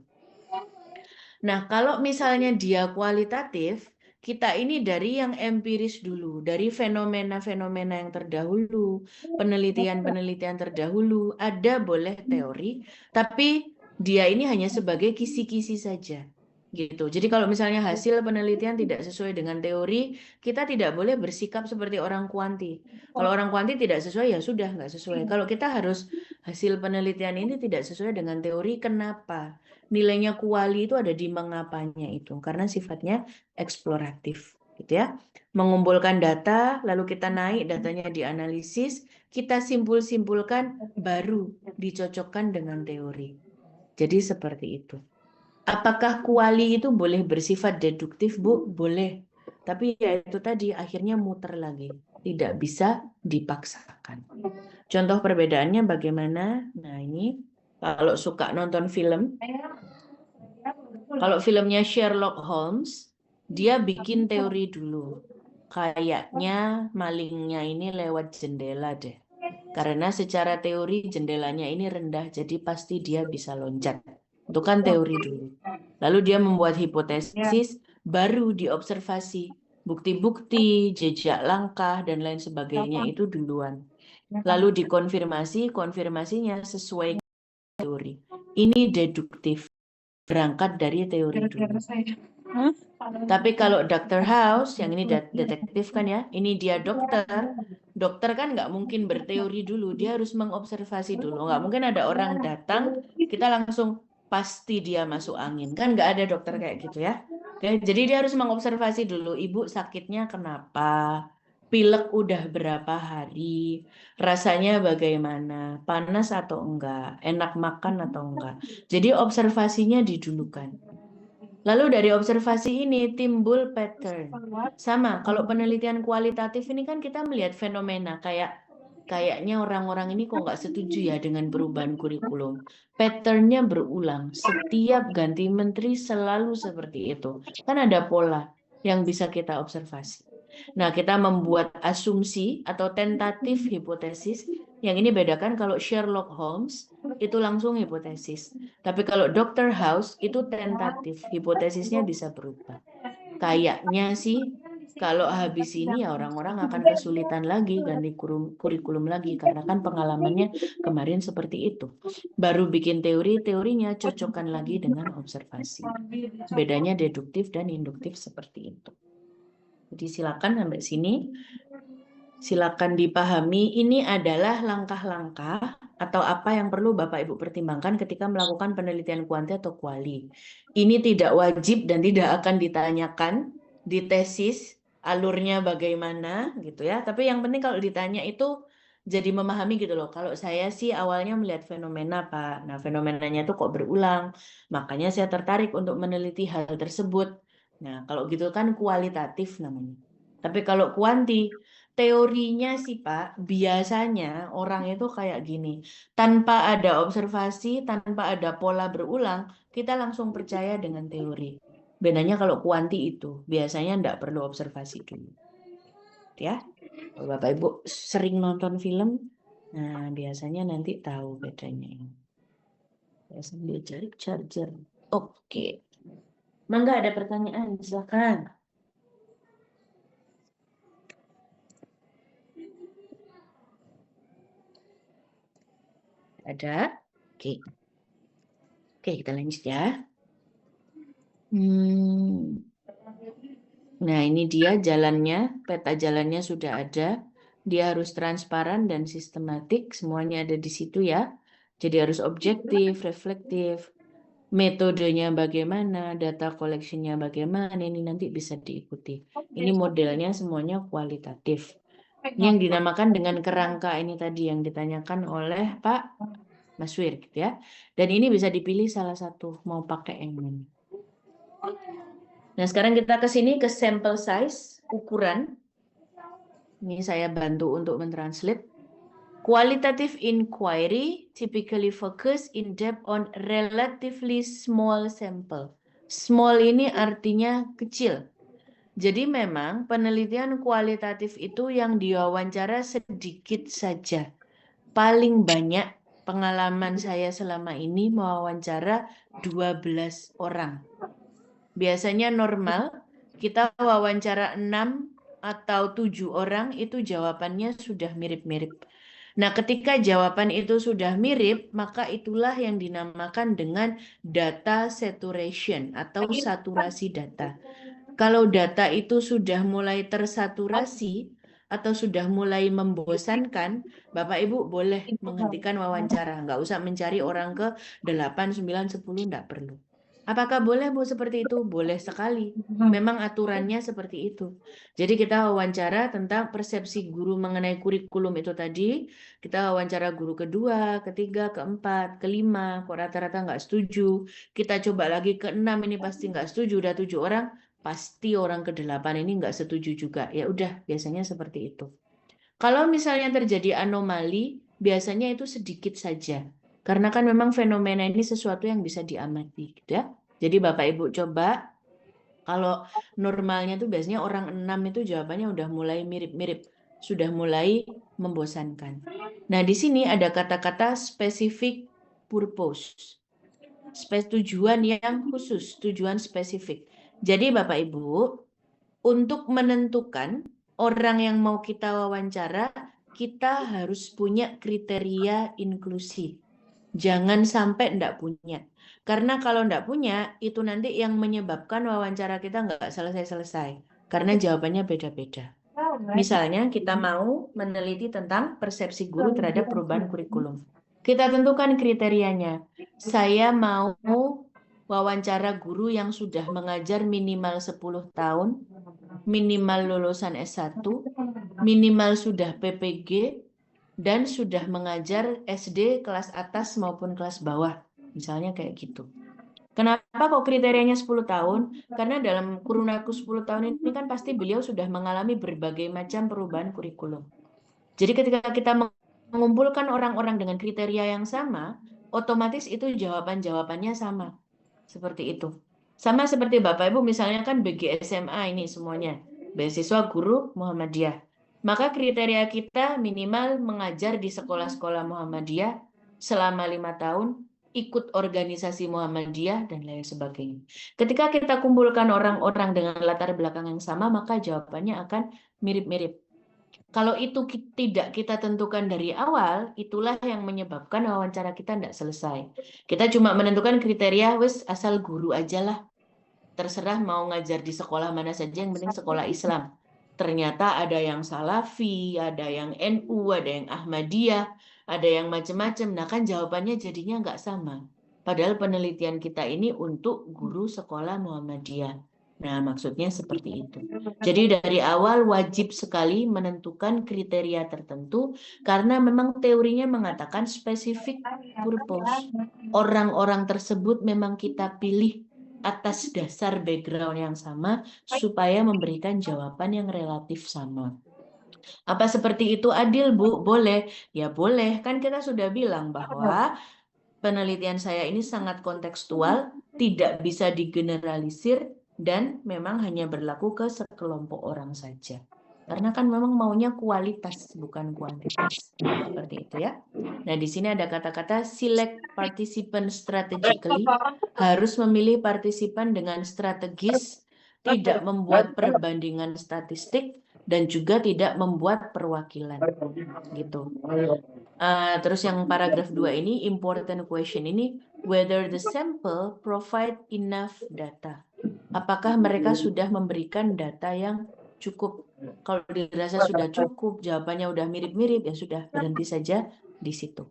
Nah, kalau misalnya dia kualitatif, kita ini dari yang empiris dulu, dari fenomena-fenomena yang terdahulu, penelitian-penelitian terdahulu, ada boleh teori, tapi dia ini hanya sebagai kisi-kisi saja. Gitu. Jadi kalau misalnya hasil penelitian tidak sesuai dengan teori, kita tidak boleh bersikap seperti orang kuanti. Kalau orang kuanti tidak sesuai, ya sudah nggak sesuai. Kalau kita harus hasil penelitian ini tidak sesuai dengan teori, kenapa? Nilainya kuali itu ada di mengapanya itu, karena sifatnya eksploratif, gitu ya. Mengumpulkan data, lalu kita naik, datanya dianalisis, kita simpul-simpulkan, baru dicocokkan dengan teori. Jadi seperti itu. Apakah kuali itu boleh bersifat deduktif, Bu? Boleh. Tapi ya itu tadi, akhirnya muter lagi. Tidak bisa dipaksakan. Contoh perbedaannya bagaimana? Nah, ini Kalau suka nonton film, kalau filmnya Sherlock Holmes, dia bikin teori dulu. Kayaknya malingnya ini lewat jendela deh. Karena secara teori jendelanya ini rendah, jadi pasti dia bisa loncat. Itu kan teori dulu. Lalu dia membuat hipotesis, baru diobservasi. Bukti-bukti, jejak langkah, dan lain sebagainya itu duluan. Lalu dikonfirmasi, konfirmasinya sesuai teori. Ini deduktif, berangkat dari teori dulu. Tapi kalau Dr. House, yang ini detektif kan ya, ini dia dokter. Dokter kan nggak mungkin berteori dulu, dia harus mengobservasi dulu. Nggak mungkin ada orang datang, kita langsung pasti dia masuk angin. Kan nggak ada dokter kayak gitu ya. Oke, jadi dia harus mengobservasi dulu, ibu sakitnya kenapa, pilek udah berapa hari, rasanya bagaimana, panas atau enggak, enak makan atau enggak. Jadi observasinya didulukan. Lalu dari observasi ini timbul pattern. Sama, kalau penelitian kualitatif ini kan kita melihat fenomena kayaknya orang-orang ini kok nggak setuju ya dengan perubahan kurikulum. Patternnya berulang. Setiap ganti menteri selalu seperti itu. Kan ada pola yang bisa kita observasi. Nah, kita membuat asumsi atau tentatif hipotesis. Yang ini bedakan kalau Sherlock Holmes itu langsung hipotesis. Tapi kalau Dr. House itu tentatif, hipotesisnya bisa berubah. Kayaknya sih kalau habis ini ya orang-orang akan kesulitan lagi ganti kurikulum lagi karena kan pengalamannya kemarin seperti itu. Baru bikin teori, teorinya cocokkan lagi dengan observasi. Bedanya deduktif dan induktif seperti itu. Jadi silakan sampai sini. Silakan dipahami, ini adalah langkah-langkah atau apa yang perlu Bapak Ibu pertimbangkan ketika melakukan penelitian kuanti atau kuali. Ini tidak wajib dan tidak akan ditanyakan di tesis, alurnya bagaimana gitu ya. Tapi yang penting kalau ditanya itu jadi memahami gitu loh. Kalau saya sih awalnya melihat fenomena Pak. Nah, fenomenanya itu kok berulang. Makanya saya tertarik untuk meneliti hal tersebut. Nah, kalau gitu kan kualitatif namanya. Tapi kalau kuanti, teorinya sih Pak, biasanya orang itu kayak gini. Tanpa ada observasi, tanpa ada pola berulang, kita langsung percaya dengan teori. Bedanya kalau kuanti itu, biasanya enggak perlu observasi dulu. Ya, kalau Bapak Ibu sering nonton film, nah biasanya nanti tahu bedanya. Saya sambil cari charger. Oke. Mangga ada pertanyaan, silakan. Ada? Oke. Oke, kita lanjut ya. Nah, ini dia jalannya, peta jalannya sudah ada. Dia harus transparan dan sistematik, semuanya ada di situ ya. Jadi harus objektif, reflektif. Metodenya bagaimana, data collection-nya bagaimana, ini nanti bisa diikuti. Ini modelnya semuanya kualitatif. Ini yang dinamakan dengan kerangka ini tadi yang ditanyakan oleh Pak Maswir gitu ya. Dan ini bisa dipilih salah satu mau pakai yang mana. Nah, sekarang kita ke sini ke sample size, ukuran. Ini saya bantu untuk mentranslate. Qualitative inquiry typically focus in depth on relatively small sample. Small ini artinya kecil. Jadi memang penelitian kualitatif itu yang diwawancara sedikit saja. Paling banyak pengalaman saya selama ini mewawancara 12 orang. Biasanya normal kita wawancara 6 atau 7 orang itu jawabannya sudah mirip-mirip. Nah, ketika jawaban itu sudah mirip, maka itulah yang dinamakan dengan data saturation atau saturasi data. Kalau data itu sudah mulai tersaturasi atau sudah mulai membosankan, Bapak Ibu boleh menghentikan wawancara. Nggak usah mencari orang ke 8, 9, 10, nggak perlu. Apakah boleh Bu seperti itu? Boleh sekali. Memang aturannya seperti itu. Jadi kita wawancara tentang persepsi guru mengenai kurikulum itu tadi. Kita wawancara guru kedua, ketiga, keempat, kelima. Kok rata-rata nggak setuju. Kita coba lagi ke-6, ini pasti nggak setuju. Udah 7 orang, pasti orang ke-8 ini nggak setuju juga. Ya udah, biasanya seperti itu. Kalau misalnya terjadi anomali, biasanya itu sedikit saja. Karena kan memang fenomena ini sesuatu yang bisa diamati, gitu ya. Jadi Bapak Ibu coba, kalau normalnya tuh biasanya orang 6 itu jawabannya udah mulai mirip-mirip, sudah mulai membosankan. Nah, di sini ada kata-kata specific purpose. Tujuan yang khusus, tujuan spesifik. Jadi Bapak Ibu, untuk menentukan orang yang mau kita wawancara, kita harus punya kriteria inklusi. Jangan sampai enggak punya. Karena kalau enggak punya, itu nanti yang menyebabkan wawancara kita enggak selesai-selesai. Karena jawabannya beda-beda. Misalnya kita mau meneliti tentang persepsi guru terhadap perubahan kurikulum. Kita tentukan kriterianya. Saya mau wawancara guru yang sudah mengajar minimal 10 tahun, minimal lulusan S1, minimal sudah PPG, dan sudah mengajar SD kelas atas maupun kelas bawah. Misalnya kayak gitu. Kenapa kok kriterianya 10 tahun? Karena dalam kurun waktu 10 tahun ini kan pasti beliau sudah mengalami berbagai macam perubahan kurikulum. Jadi ketika kita mengumpulkan orang-orang dengan kriteria yang sama, otomatis itu jawaban-jawabannya sama. Seperti itu. Sama seperti Bapak Ibu misalnya kan BG SMA ini semuanya. Beasiswa guru Muhammadiyah. Maka kriteria kita minimal mengajar di sekolah-sekolah Muhammadiyah selama 5 tahun, ikut organisasi Muhammadiyah, dan lain sebagainya. Ketika kita kumpulkan orang-orang dengan latar belakang yang sama, maka jawabannya akan mirip-mirip. Kalau itu tidak kita tentukan dari awal, itulah yang menyebabkan wawancara kita tidak selesai. Kita cuma menentukan kriteria, wes asal guru aja lah. Terserah mau ngajar di sekolah mana saja, yang penting sekolah Islam. Ternyata ada yang Salafi, ada yang NU, ada yang Ahmadiyah, ada yang macam-macam. Nah kan jawabannya jadinya nggak sama. Padahal penelitian kita ini untuk guru sekolah Muhammadiyah. Nah maksudnya seperti itu. Jadi dari awal wajib sekali menentukan kriteria tertentu karena memang teorinya mengatakan specific purpose. Orang-orang tersebut memang kita pilih atas dasar background yang sama supaya memberikan jawaban yang relatif sama. Apa seperti itu adil, Bu? Boleh. Ya boleh. Kan kita sudah bilang bahwa penelitian saya ini sangat kontekstual, tidak bisa digeneralisir, dan memang hanya berlaku ke sekelompok orang saja. Karena kan memang maunya kualitas, bukan kuantitas. Seperti itu ya. Nah, di sini ada kata-kata select participant strategically, harus memilih partisipan dengan strategis, tidak membuat perbandingan statistik, dan juga tidak membuat perwakilan. Gitu. Terus yang paragraf 2 ini, important question ini, whether the sample provide enough data. Apakah mereka sudah memberikan data yang cukup? Kalau dirasa sudah cukup, jawabannya udah mirip-mirip, ya sudah, berhenti saja di situ.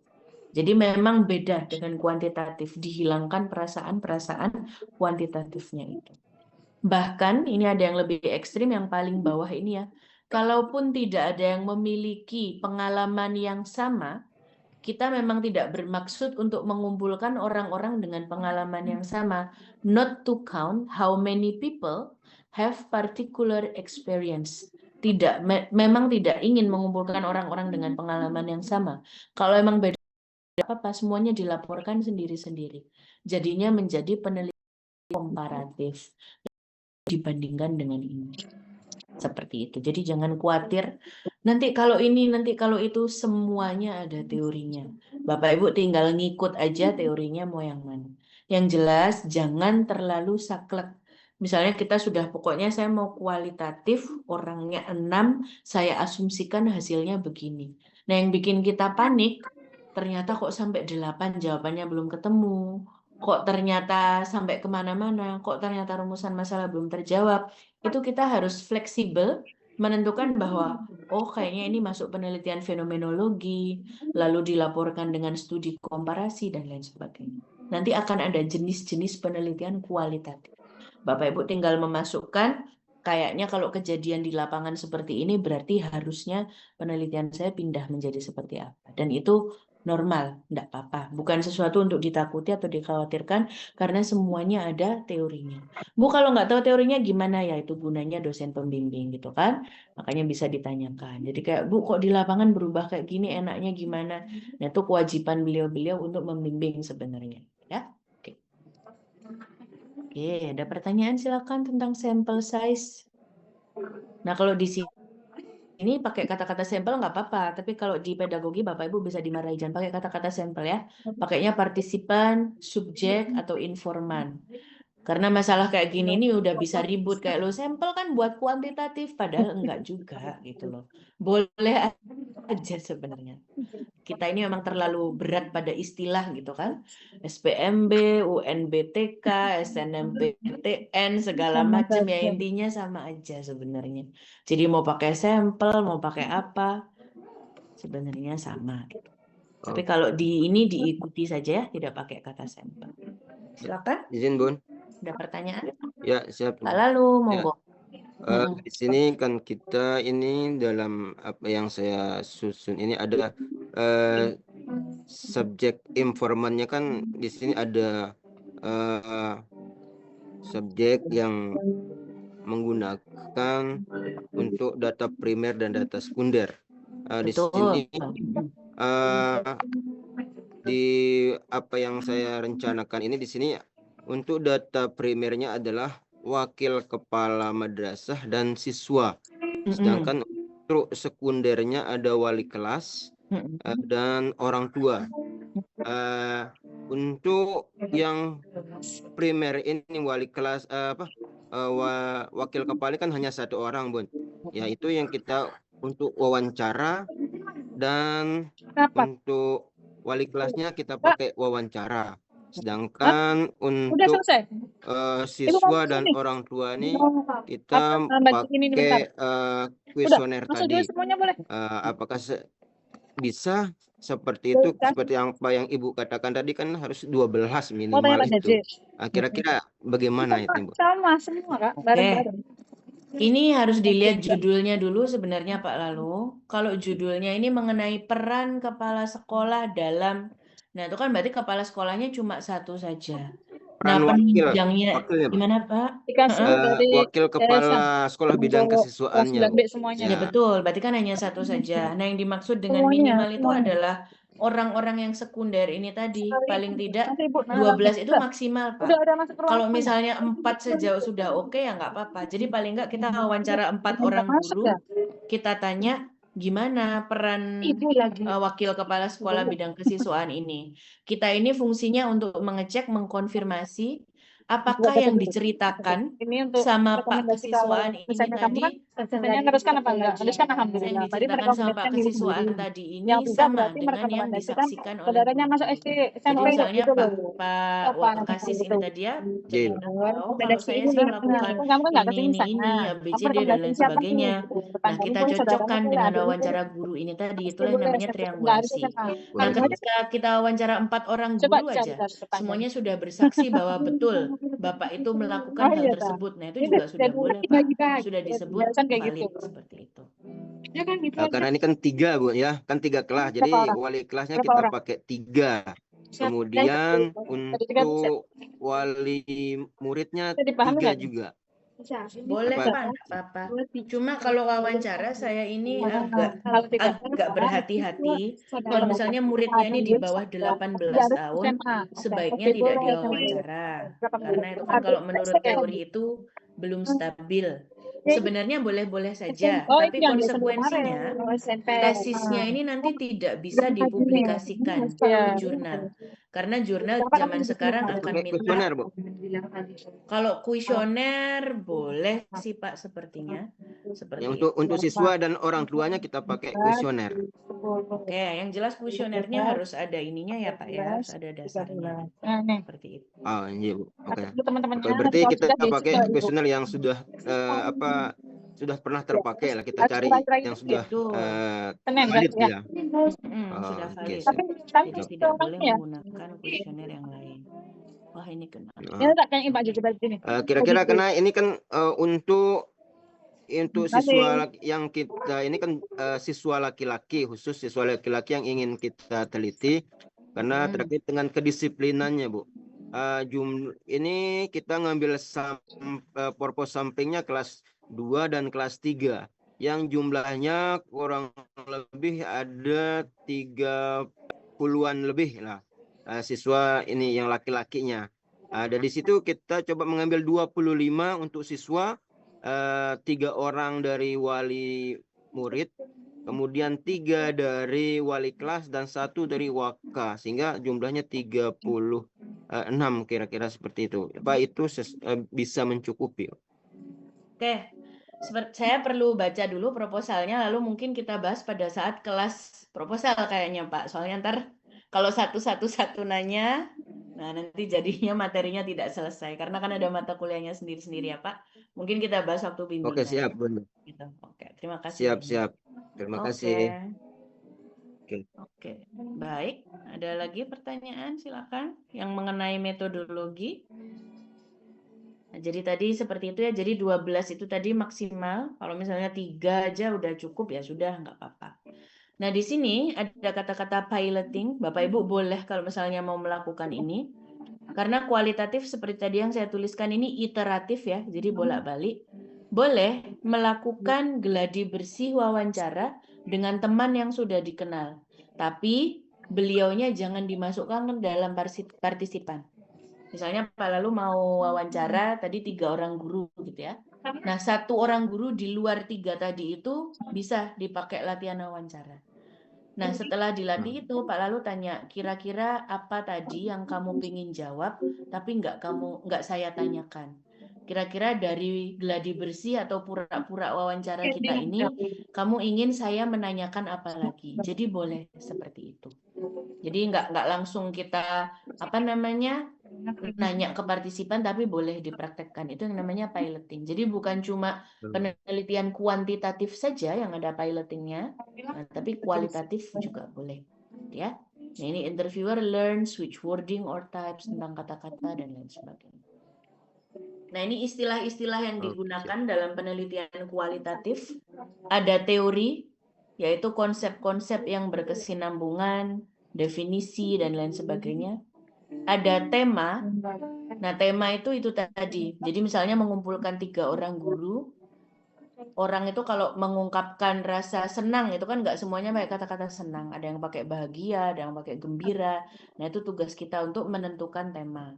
Jadi memang beda dengan kuantitatif, dihilangkan perasaan-perasaan kuantitatifnya itu. Bahkan ini ada yang lebih ekstrim, yang paling bawah ini ya. Kalaupun tidak ada yang memiliki pengalaman yang sama, kita memang tidak bermaksud untuk mengumpulkan orang-orang dengan pengalaman yang sama. Not to count how many people have particular experience. Memang tidak ingin mengumpulkan orang-orang dengan pengalaman yang sama. Kalau emang beda apa, semuanya dilaporkan sendiri-sendiri. Jadinya menjadi penelitian komparatif dibandingkan dengan ini. Seperti itu. Jadi jangan khawatir. Nanti kalau ini, nanti kalau itu, semuanya ada teorinya. Bapak Ibu tinggal ngikut aja teorinya mau yang mana. Yang jelas jangan terlalu saklek. Misalnya kita sudah, pokoknya saya mau kualitatif, orangnya 6, saya asumsikan hasilnya begini. Nah yang bikin kita panik, ternyata kok sampai 8 jawabannya belum ketemu. Kok ternyata sampai kemana-mana, kok ternyata rumusan masalah belum terjawab. Itu kita harus fleksibel menentukan bahwa oh kayaknya ini masuk penelitian fenomenologi, lalu dilaporkan dengan studi komparasi dan lain sebagainya. Nanti akan ada jenis-jenis penelitian kualitatif. Bapak Ibu tinggal memasukkan, kayaknya kalau kejadian di lapangan seperti ini berarti harusnya penelitian saya pindah menjadi seperti apa. Dan itu normal, enggak apa-apa. Bukan sesuatu untuk ditakuti atau dikhawatirkan karena semuanya ada teorinya. Bu, kalau nggak tahu teorinya gimana ya? Itu gunanya dosen pembimbing gitu kan. Makanya bisa ditanyakan. Jadi kayak, Bu, kok di lapangan berubah kayak gini, enaknya gimana? Nah, itu kewajiban beliau-beliau untuk membimbing sebenarnya. Ya, oke. Oke, ada pertanyaan silakan tentang sample size. Nah, kalau di sini pakai kata-kata sampel nggak apa-apa, tapi kalau di pedagogi Bapak Ibu bisa dimarahi, jangan pakai kata-kata sampel ya. Pakainya partisipan, subjek, atau informan. Karena masalah kayak gini nih udah bisa ribut, kayak lo sampel kan buat kuantitatif, padahal enggak juga gitu loh. Boleh aja sebenarnya. Kita ini memang terlalu berat pada istilah gitu kan. SPMB, UNBTK, SNMPTN, segala Sama macam ya, saja. intinya sama aja sebenarnya. Jadi mau pakai sampel, mau pakai apa, sebenarnya sama gitu. Tapi kalau di ini diikuti saja ya, tidak pakai kata sampel. Silakan, Izin Bun. ada pertanyaan? Ya, siap. Pak Lalu, monggo. Di sini kan kita ini dalam apa yang saya susun ini ada subjek informannya kan di sini ada subjek yang menggunakan untuk data primer dan data sekunder. Di sini di apa yang saya rencanakan ini di sini untuk data primernya adalah wakil kepala madrasah dan siswa. Sedangkan untuk sekundernya ada wali kelas dan orang tua. Untuk yang primer ini wali kelas wakil kepala kan hanya satu orang, Bun. Yaitu yang kita untuk wawancara, dan untuk wali kelasnya kita pakai wawancara. Sedangkan untuk siswa dan orang tua ini kita pakai kuesioner tadi. Apakah bisa seperti itu, seperti yang Ibu katakan tadi kan harus 12 minimal itu. Kira-kira bagaimana itu, Bu? Sama semua, Kak. Bareng-bareng. Ini harus dilihat judulnya dulu sebenarnya Pak Lalu. Kalau judulnya ini mengenai peran kepala sekolah dalam, nah itu kan berarti kepala sekolahnya cuma satu saja. Nah, penunjangnya gimana Pak? Wakil kepala sekolah bidang kesiswaannya. Ya betul, berarti kan hanya satu saja. Nah, yang dimaksud dengan minimal itu adalah orang-orang yang sekunder ini tadi, paling tidak 12 itu maksimal, Pak. Kalau misalnya 4 saja sudah oke ya nggak apa-apa. Jadi paling nggak kita wawancara 4 orang guru, kita tanya gimana peran wakil kepala sekolah bidang kesiswaan ini. Kita ini fungsinya untuk mengecek, mengkonfirmasi apakah yang diceritakan sama Pak kesiswaan ini tadi, yang teruskan apa enggak? Teruskan alhamdulillah. yang diceritakan sama Pak kesiswaan tadi ini sama dengan yang disaksikan oleh masuk SD jadi misalnya Pak Kasis ini tadi ya, jadi kalau saya sih melakukan ini, ABCD dan lain sebagainya. Nah, kita cocokkan dengan wawancara guru ini tadi, itulah yang namanya triangulasi. Nah, ketika kita wawancara 4 orang guru aja, semuanya sudah bersaksi bahwa betul Bapak itu melakukan hal tersebut. Nah, itu juga sudah boleh, Pak. Sudah disebut valid seperti itu. Karena ini kan 3, Bu, ya. Kan 3 kelas. Jadi wali kelasnya kita pakai 3. Kemudian untuk wali muridnya 3 juga. Boleh Pak, apa-apa. Cuma kalau wawancara saya ini agak berhati-hati. Kalau misalnya muridnya ini di bawah 18 tahun, sebaiknya tidak diwawancara. Karena itu kan kalau menurut teori itu belum stabil. Sebenarnya boleh-boleh saja, tapi konsekuensinya tesisnya ini nanti tidak bisa dipublikasikan ke jurnal. Karena jurnal zaman sekarang akan minta, kalau kuesioner boleh sih Pak sepertinya. Seperti untuk siswa dan orang tuanya kita pakai kuesioner. Oke, yang jelas kuesionernya harus ada ininya ya Pak ya, harus ada dasarnya. Seperti itu. Iya Bu. Oke. Berarti kita pakai kuesioner yang sudah sudah pernah terpakai lah, kita cari yang sudah valid ya. Sudah valid. Jadi tidak boleh menggunakan kuesioner yang lain. Wah, ini kena. Kira-kira karena ini kan untuk untuk siswa yang kita ini kan siswa laki-laki, khusus siswa laki-laki yang ingin kita teliti karena terkait dengan kedisiplinannya, Bu. Ini kita ngambil purpose sampingnya kelas 2 dan kelas 3 yang jumlahnya kurang lebih ada 30-an lebih lah siswa ini yang laki-lakinya. Dari situ kita coba mengambil 25 untuk siswa, 3 orang dari wali murid, kemudian 3 dari wali kelas dan 1 dari waka, sehingga jumlahnya 36 kira-kira seperti itu. Pak, itu bisa mencukupi. Oke, saya perlu baca dulu proposalnya, lalu mungkin kita bahas pada saat kelas proposal kayaknya Pak. Soalnya ntar kalau satu-satu nanya, nah nanti jadinya materinya tidak selesai. Karena kan ada mata kuliahnya sendiri-sendiri ya Pak. Mungkin kita bahas waktu bimbingan. Oke, siap, benar. Gitu. Oke, terima kasih. Siap. Terima kasih. Oke, baik. Ada lagi pertanyaan? Silakan. Yang mengenai metodologi. Nah, jadi tadi seperti itu ya, jadi 12 itu tadi maksimal, kalau misalnya 3 aja udah cukup ya sudah, nggak apa-apa. Nah, di sini ada kata-kata piloting, Bapak Ibu boleh kalau misalnya mau melakukan ini, karena kualitatif seperti tadi yang saya tuliskan ini iteratif ya, jadi bolak-balik. Boleh melakukan geladi bersih wawancara dengan teman yang sudah dikenal, tapi beliaunya jangan dimasukkan dalam partisipan. Misalnya Pak Lalu mau wawancara tadi 3 orang guru gitu ya. Nah 1 orang guru di luar 3 tadi itu bisa dipakai latihan wawancara. Nah setelah dilatih itu Pak Lalu tanya kira-kira apa tadi yang kamu pingin jawab tapi nggak saya tanyakan. Kira-kira dari geladi bersih atau pura-pura wawancara kita ini kamu ingin saya menanyakan apa lagi. Jadi boleh seperti itu. Jadi nggak langsung kita nanya ke partisipan tapi boleh dipraktekkan. Itu yang namanya piloting. Jadi bukan cuma penelitian kuantitatif saja yang ada pilotingnya, tapi kualitatif juga boleh. Ya. Nah, ini interviewer learns which wording or types tentang kata-kata dan lain sebagainya. Nah, ini istilah-istilah yang digunakan dalam penelitian kualitatif. Ada teori, yaitu konsep-konsep yang berkesinambungan, definisi, dan lain sebagainya. Ada tema. Nah, tema itu tadi. Jadi misalnya mengumpulkan 3 orang guru. Orang itu kalau mengungkapkan rasa senang, itu kan nggak semuanya pakai kata-kata senang. Ada yang pakai bahagia, ada yang pakai gembira. Nah, itu tugas kita untuk menentukan tema.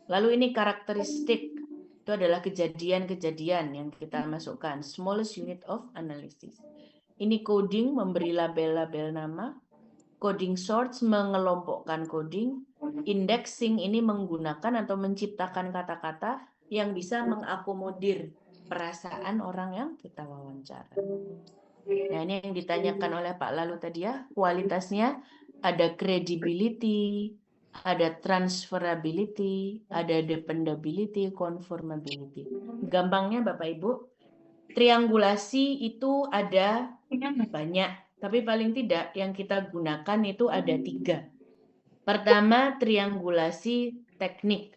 Lalu ini karakteristik. Itu adalah kejadian-kejadian yang kita masukkan. Smallest unit of analysis. Ini coding, memberi label-label nama. Coding sorts, mengelompokkan coding. Indexing ini menggunakan atau menciptakan kata-kata yang bisa mengakomodir perasaan orang yang kita wawancara. Nah, ini yang ditanyakan oleh Pak Lalu tadi ya. Kualitasnya ada credibility, ada transferability, ada dependability, conformability. Gampangnya Bapak Ibu, triangulasi itu ada banyak, tapi paling tidak yang kita gunakan itu ada 3. Pertama, triangulasi teknik.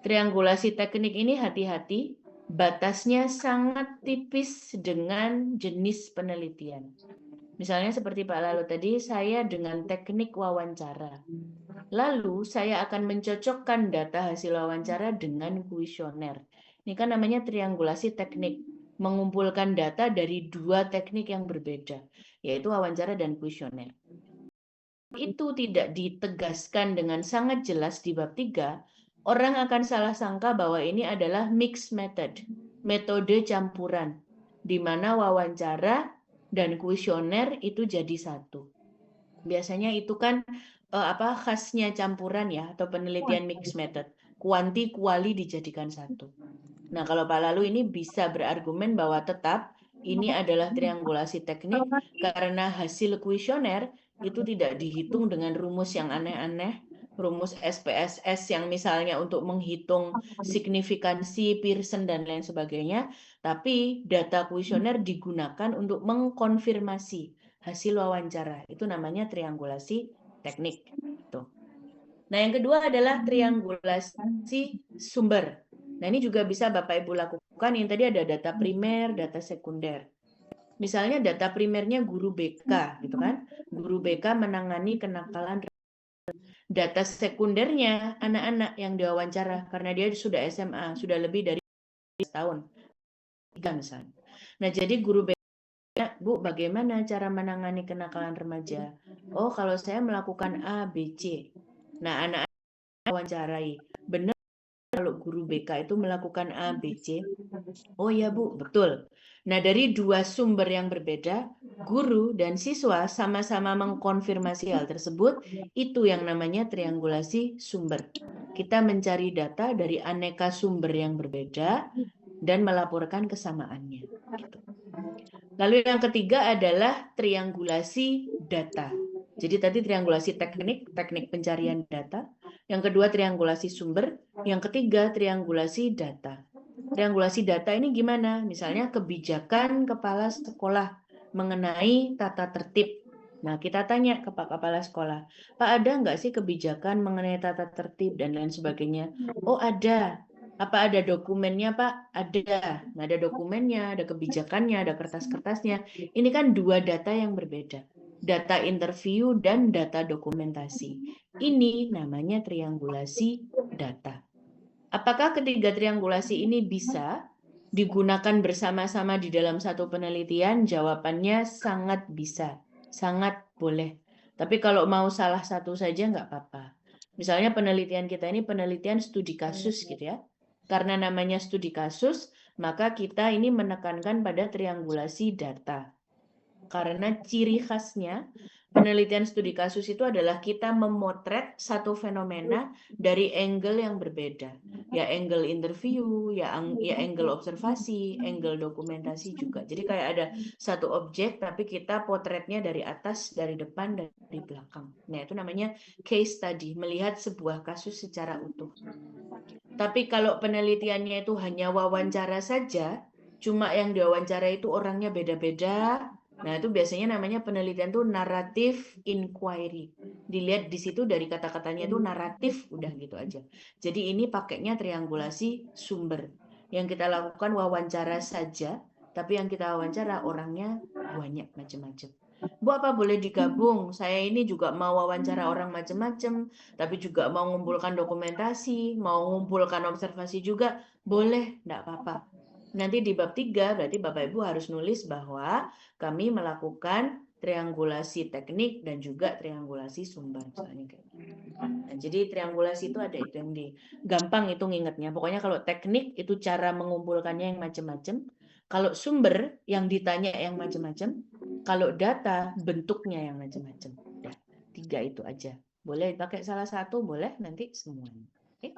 Triangulasi teknik ini hati-hati, batasnya sangat tipis dengan jenis penelitian. Misalnya seperti Pak Lalu tadi, saya dengan teknik wawancara. Lalu saya akan mencocokkan data hasil wawancara dengan kuesioner. Ini kan namanya triangulasi teknik, mengumpulkan data dari 2 teknik yang berbeda, yaitu wawancara dan kuesioner. Itu tidak ditegaskan dengan sangat jelas di bab 3, orang akan salah sangka bahwa ini adalah mixed method, metode campuran, di mana wawancara dan kuesioner itu jadi satu. Biasanya itu kan khasnya campuran ya, atau penelitian mixed method. Kuanti, kuali dijadikan satu. Nah, kalau Pak Lalu ini bisa berargumen bahwa tetap ini adalah triangulasi teknik karena hasil kuesioner itu tidak dihitung dengan rumus yang aneh-aneh, rumus SPSS yang misalnya untuk menghitung signifikansi Pearson dan lain sebagainya, tapi data kuesioner digunakan untuk mengkonfirmasi hasil wawancara. Itu namanya triangulasi teknik. Tuh. Nah, yang kedua adalah triangulasi sumber. Nah, ini juga bisa Bapak Ibu lakukan. Yang tadi ada data primer, data sekunder. Misalnya data primernya guru BK, gitu kan? Guru BK menangani kenakalan. Data sekundernya anak-anak yang diwawancara karena dia sudah SMA, sudah lebih dari tahun. 3 misalnya. Nah, jadi guru BK, Bu, bagaimana cara menangani kenakalan remaja? Oh, kalau saya melakukan A, B, C. Nah, anak-anak wawancarai. Benar kalau guru BK itu melakukan A, B, C? Oh ya, Bu, betul. Nah, dari dua sumber yang berbeda, guru dan siswa sama-sama mengkonfirmasi hal tersebut, itu yang namanya triangulasi sumber. Kita mencari data dari aneka sumber yang berbeda dan melaporkan kesamaannya. Gitu. Lalu yang ketiga adalah triangulasi data. Jadi tadi triangulasi teknik pencarian data. Yang kedua triangulasi sumber. Yang ketiga triangulasi data. Triangulasi data ini gimana? Misalnya kebijakan kepala sekolah mengenai tata tertib. Nah, kita tanya ke Pak Kepala Sekolah, Pak, ada nggak sih kebijakan mengenai tata tertib dan lain sebagainya? Oh, ada. Apa ada dokumennya, Pak? Ada. Nah, ada dokumennya, ada kebijakannya, ada kertas-kertasnya. Ini kan dua data yang berbeda. Data interview dan data dokumentasi. Ini namanya triangulasi data. Apakah ketiga triangulasi ini bisa digunakan bersama-sama di dalam satu penelitian? Jawabannya sangat bisa, sangat boleh. Tapi kalau mau salah satu saja nggak apa-apa. Misalnya penelitian kita ini penelitian studi kasus gitu ya. Karena namanya studi kasus, maka kita ini menekankan pada triangulasi data. Karena ciri khasnya penelitian studi kasus itu adalah kita memotret satu fenomena dari angle yang berbeda. Ya angle interview, ya angle observasi, angle dokumentasi juga. Jadi kayak ada satu objek tapi kita potretnya dari atas, dari depan, dan dari belakang. Nah, itu namanya case study, melihat sebuah kasus secara utuh. Tapi kalau penelitiannya itu hanya wawancara saja, cuma yang diwawancara itu orangnya beda-beda. Nah, itu biasanya namanya penelitian itu narrative inquiry. Dilihat di situ dari kata-katanya itu naratif, udah gitu aja. Jadi ini pakainya triangulasi sumber. Yang kita lakukan wawancara saja, tapi yang kita wawancara orangnya banyak macam-macam. Bu, apa boleh digabung? Saya ini juga mau wawancara orang macam-macam, tapi juga mau mengumpulkan dokumentasi, mau mengumpulkan observasi juga, boleh, enggak apa-apa. Nanti di bab 3, berarti Bapak Ibu harus nulis bahwa kami melakukan triangulasi teknik dan juga triangulasi sumber. Misalnya kayak gitu. Nah, jadi triangulasi itu ada itu yang gampang itu ngingetnya. Pokoknya kalau teknik itu cara mengumpulkannya yang macam-macam. Kalau sumber yang ditanya yang macam-macam. Kalau data bentuknya yang macam-macam. Ya, 3 itu aja. Boleh pakai salah satu, boleh nanti semuanya. Oke.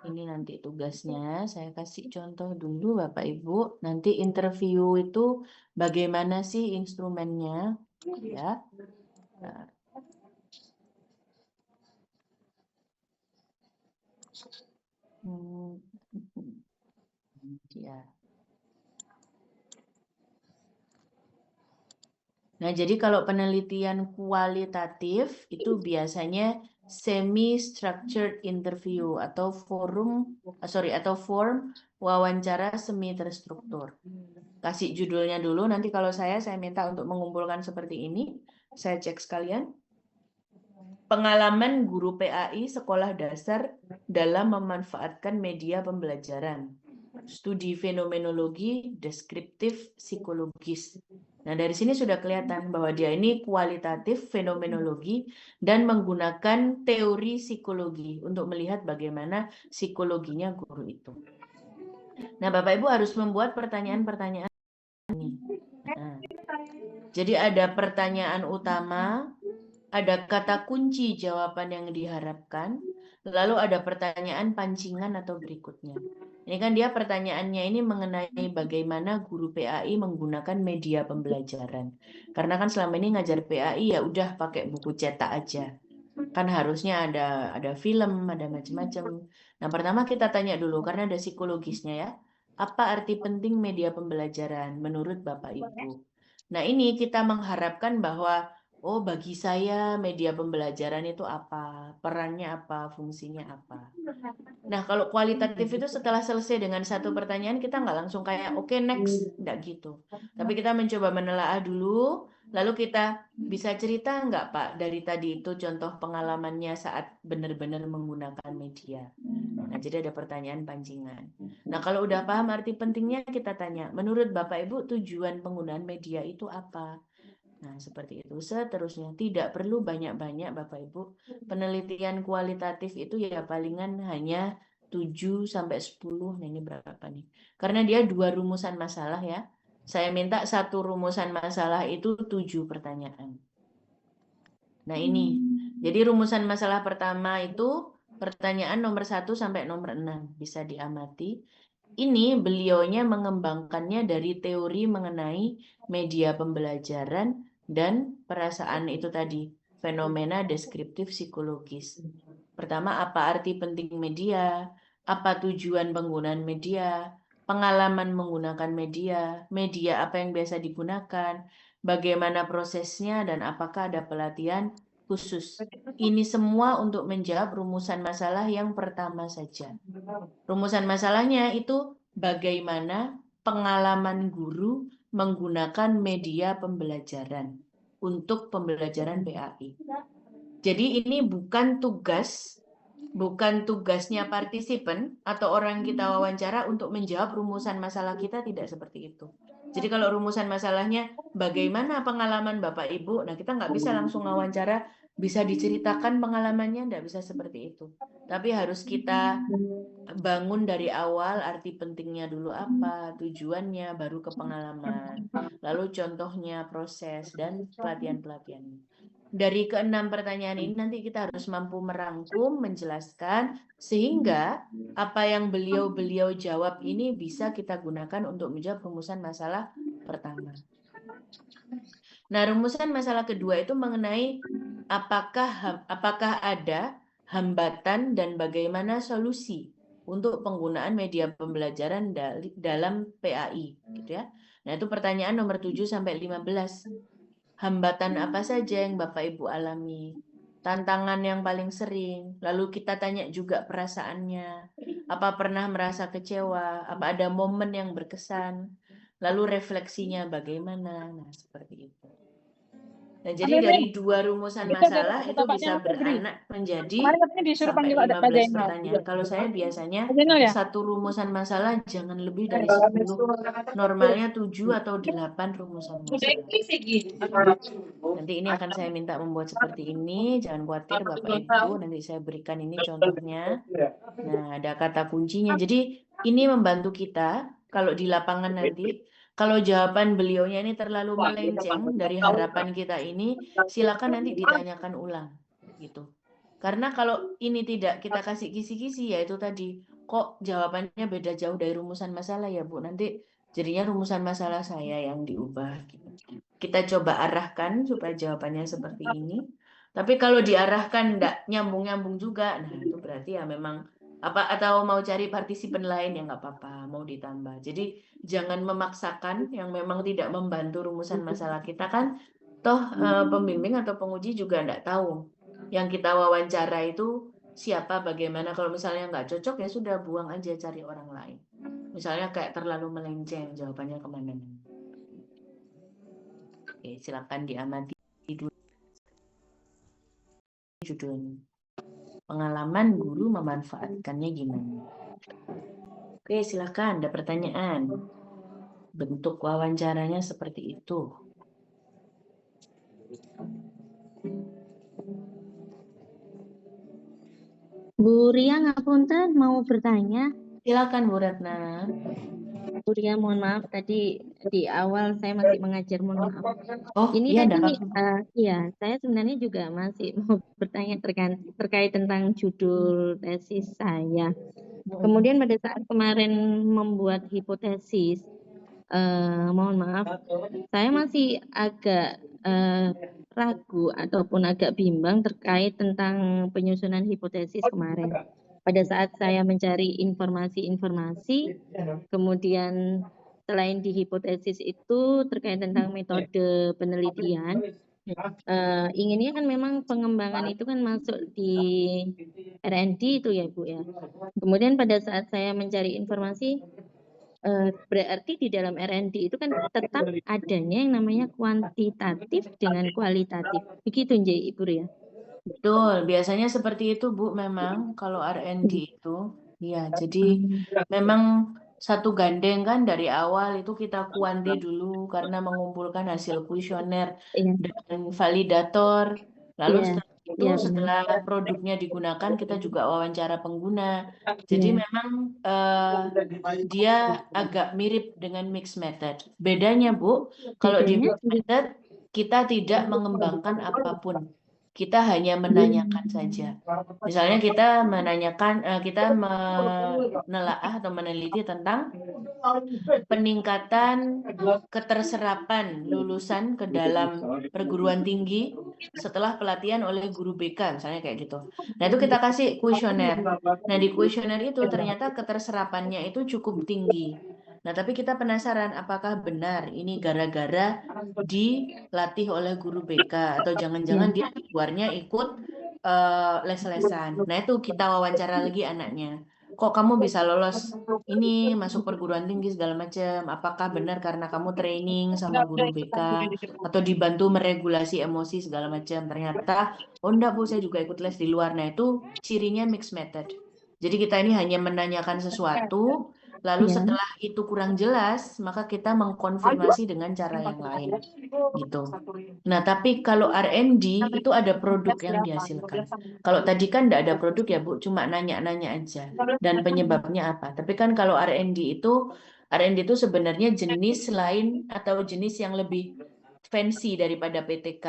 Ini nanti tugasnya saya kasih contoh dulu Bapak Ibu. Nanti interview itu bagaimana sih instrumennya, ya. Nah. Ya. Nah, jadi kalau penelitian kualitatif itu biasanya semi-structured interview atau form wawancara semi terstruktur. Kasih judulnya dulu, nanti kalau saya minta untuk mengumpulkan seperti ini, saya cek sekalian. Pengalaman guru PAI sekolah dasar dalam memanfaatkan media pembelajaran. Studi fenomenologi deskriptif psikologis. Nah, dari sini sudah kelihatan bahwa dia ini kualitatif fenomenologi dan menggunakan teori psikologi untuk melihat bagaimana psikologinya guru itu. Nah, Bapak Ibu harus membuat pertanyaan-pertanyaan ini. Nah, jadi ada pertanyaan utama, ada kata kunci jawaban yang diharapkan, lalu ada pertanyaan pancingan atau berikutnya. Ini kan dia pertanyaannya ini mengenai bagaimana guru PAI menggunakan media pembelajaran. Karena kan selama ini ngajar PAI ya udah pakai buku cetak aja. Kan harusnya ada film, ada macam-macam. Nah, pertama kita tanya dulu karena ada psikologisnya ya. Apa arti penting media pembelajaran menurut Bapak Ibu? Nah, ini kita mengharapkan bahwa Oh, bagi saya media pembelajaran itu apa, perannya apa, fungsinya apa. Nah, kalau kualitatif itu setelah selesai dengan satu pertanyaan, kita nggak langsung kayak, oke, next, nggak gitu. Tapi kita mencoba menelaah dulu, lalu kita bisa cerita nggak, Pak, dari tadi itu contoh pengalamannya saat benar-benar menggunakan media. Nah, jadi ada pertanyaan pancingan. Nah, kalau udah paham arti pentingnya, kita tanya, menurut Bapak Ibu tujuan penggunaan media itu apa? Nah, seperti itu. Seterusnya, tidak perlu banyak-banyak Bapak Ibu. Penelitian kualitatif itu ya palingan hanya 7 sampai 10. Nah, ini berapa nih? Karena dia 2 rumusan masalah ya. Saya minta satu rumusan masalah itu 7 pertanyaan. Nah, ini. Jadi rumusan masalah pertama itu pertanyaan nomor 1 sampai nomor 6. Bisa diamati. Ini beliaunya mengembangkannya dari teori mengenai media pembelajaran dan perasaan itu tadi, fenomena deskriptif psikologis. Pertama, apa arti penting media? Apa tujuan penggunaan media? Pengalaman menggunakan media? Media apa yang biasa digunakan? Bagaimana prosesnya dan apakah ada pelatihan khusus? Ini semua untuk menjawab rumusan masalah yang pertama saja. Rumusan masalahnya itu bagaimana pengalaman guru menggunakan media pembelajaran untuk pembelajaran PAI. Jadi ini bukan tugasnya partisipan atau orang kita wawancara untuk menjawab rumusan masalah kita, tidak seperti itu. Jadi kalau rumusan masalahnya bagaimana pengalaman Bapak Ibu, nah kita nggak bisa langsung wawancara, bisa diceritakan pengalamannya, nggak bisa seperti itu. Tapi harus kita bangun dari awal arti pentingnya dulu apa, tujuannya, baru ke pengalaman, lalu contohnya, proses, dan pelatihan-pelatihan. Dari ke-6 pertanyaan ini nanti kita harus mampu merangkum, menjelaskan, sehingga apa yang beliau jawab ini bisa kita gunakan untuk menjawab rumusan masalah pertama. Nah, rumusan masalah kedua itu mengenai apakah ada hambatan dan bagaimana solusi untuk penggunaan media pembelajaran dalam PAI, gitu ya. Nah, itu pertanyaan nomor 7 sampai 15. Hambatan apa saja yang Bapak Ibu alami? Tantangan yang paling sering. Lalu kita tanya juga perasaannya. Apa pernah merasa kecewa? Apa ada momen yang berkesan? Lalu refleksinya bagaimana? Nah, seperti itu. Nah, jadi dari 2 rumusan masalah itu bisa beranak menjadi sampai 15 pertanyaan. Kalau saya biasanya satu rumusan masalah jangan lebih dari 10. Normalnya 7 atau 8 rumusan masalah. Nanti ini akan saya minta membuat seperti ini. Jangan khawatir Bapak Ibu, nanti saya berikan ini contohnya. Nah, ada kata kuncinya. Jadi ini membantu kita kalau di lapangan nanti. Kalau jawaban beliaunya ini terlalu melenceng dari harapan kita ini, silakan nanti ditanyakan ulang, gitu. Karena kalau ini tidak kita kasih kisi-kisi, ya itu tadi, kok jawabannya beda jauh dari rumusan masalah ya Bu, nanti jadinya rumusan masalah saya yang diubah. Gitu. Kita coba arahkan supaya jawabannya seperti ini. Tapi kalau diarahkan tidak nyambung-nyambung juga, nah itu berarti ya memang atau mau cari partisipan lain ya nggak apa-apa, mau ditambah. Jadi jangan memaksakan yang memang tidak membantu rumusan masalah kita kan, toh pembimbing atau penguji juga nggak tahu yang kita wawancara itu siapa, bagaimana. Kalau misalnya nggak cocok ya sudah, buang aja, cari orang lain. Misalnya kayak terlalu melenceng jawabannya kemana. Oke, silakan diamati dulu judulnya. Pengalaman guru memanfaatkannya gimana? Oke, silakan, ada pertanyaan. Bentuk wawancaranya seperti itu. Bu Ria ngapunten mau bertanya. Silakan Bu Ratna. Bu Ria, mohon maaf tadi di awal saya masih mengajar, mohon maaf. Oh, Ini iya, tadi iya, saya sebenarnya juga masih mau bertanya terkait tentang judul tesis saya. Kemudian pada saat kemarin membuat hipotesis, mohon maaf, saya masih agak ragu ataupun agak bimbang terkait tentang penyusunan hipotesis kemarin. Pada saat saya mencari informasi-informasi, kemudian selain di hipotesis itu terkait tentang metode penelitian, Inginnya kan memang pengembangan itu kan masuk di R&D itu ya Bu ya. Kemudian pada saat saya mencari informasi, berarti di dalam R&D itu kan tetap adanya yang namanya kuantitatif dengan kualitatif. Begitu nje Ibu ya. Betul, biasanya seperti itu Bu memang kalau R&D itu. Ya, jadi memang satu gandeng kan dari awal itu kita kuanti dulu karena mengumpulkan hasil kuesioner Iya, dan validator. Lalu iya, setelah itu, iya benar. setelah produknya digunakan, kita juga wawancara pengguna. Jadi Iya. memang dia agak mirip dengan mixed method. Bedanya Bu, kalau di Bedanya? mixed method kita tidak mengembangkan apapun. Kita hanya menanyakan saja. Misalnya kita menanyakan, kita menelaah atau meneliti tentang peningkatan keterserapan lulusan ke dalam perguruan tinggi setelah pelatihan oleh guru BK, misalnya kayak gitu. Nah, itu kita kasih kuesioner. Nah, di kuesioner itu ternyata keterserapannya itu cukup tinggi. Nah, tapi kita penasaran apakah benar ini gara-gara dilatih oleh guru BK atau jangan-jangan dia di luarnya ikut les-lesan. Nah, itu kita wawancara lagi anaknya. Kok kamu bisa lolos ini masuk perguruan tinggi segala macam? Apakah benar karena kamu training sama guru BK atau dibantu meregulasi emosi segala macam? Ternyata, oh enggak Bu, saya juga ikut les di luar. Nah, itu cirinya mixed method. Jadi kita ini hanya menanyakan sesuatu, lalu Iya. setelah itu kurang jelas, maka kita mengkonfirmasi dengan cara yang lain. Gitu. Nah, tapi kalau R&D itu ada produk yang dihasilkan. Kalau tadi kan tidak ada produk ya Bu, cuma nanya-nanya aja. Dan penyebabnya apa? Tapi kan kalau R&D itu sebenarnya jenis lain atau jenis yang lebih fancy daripada PTK.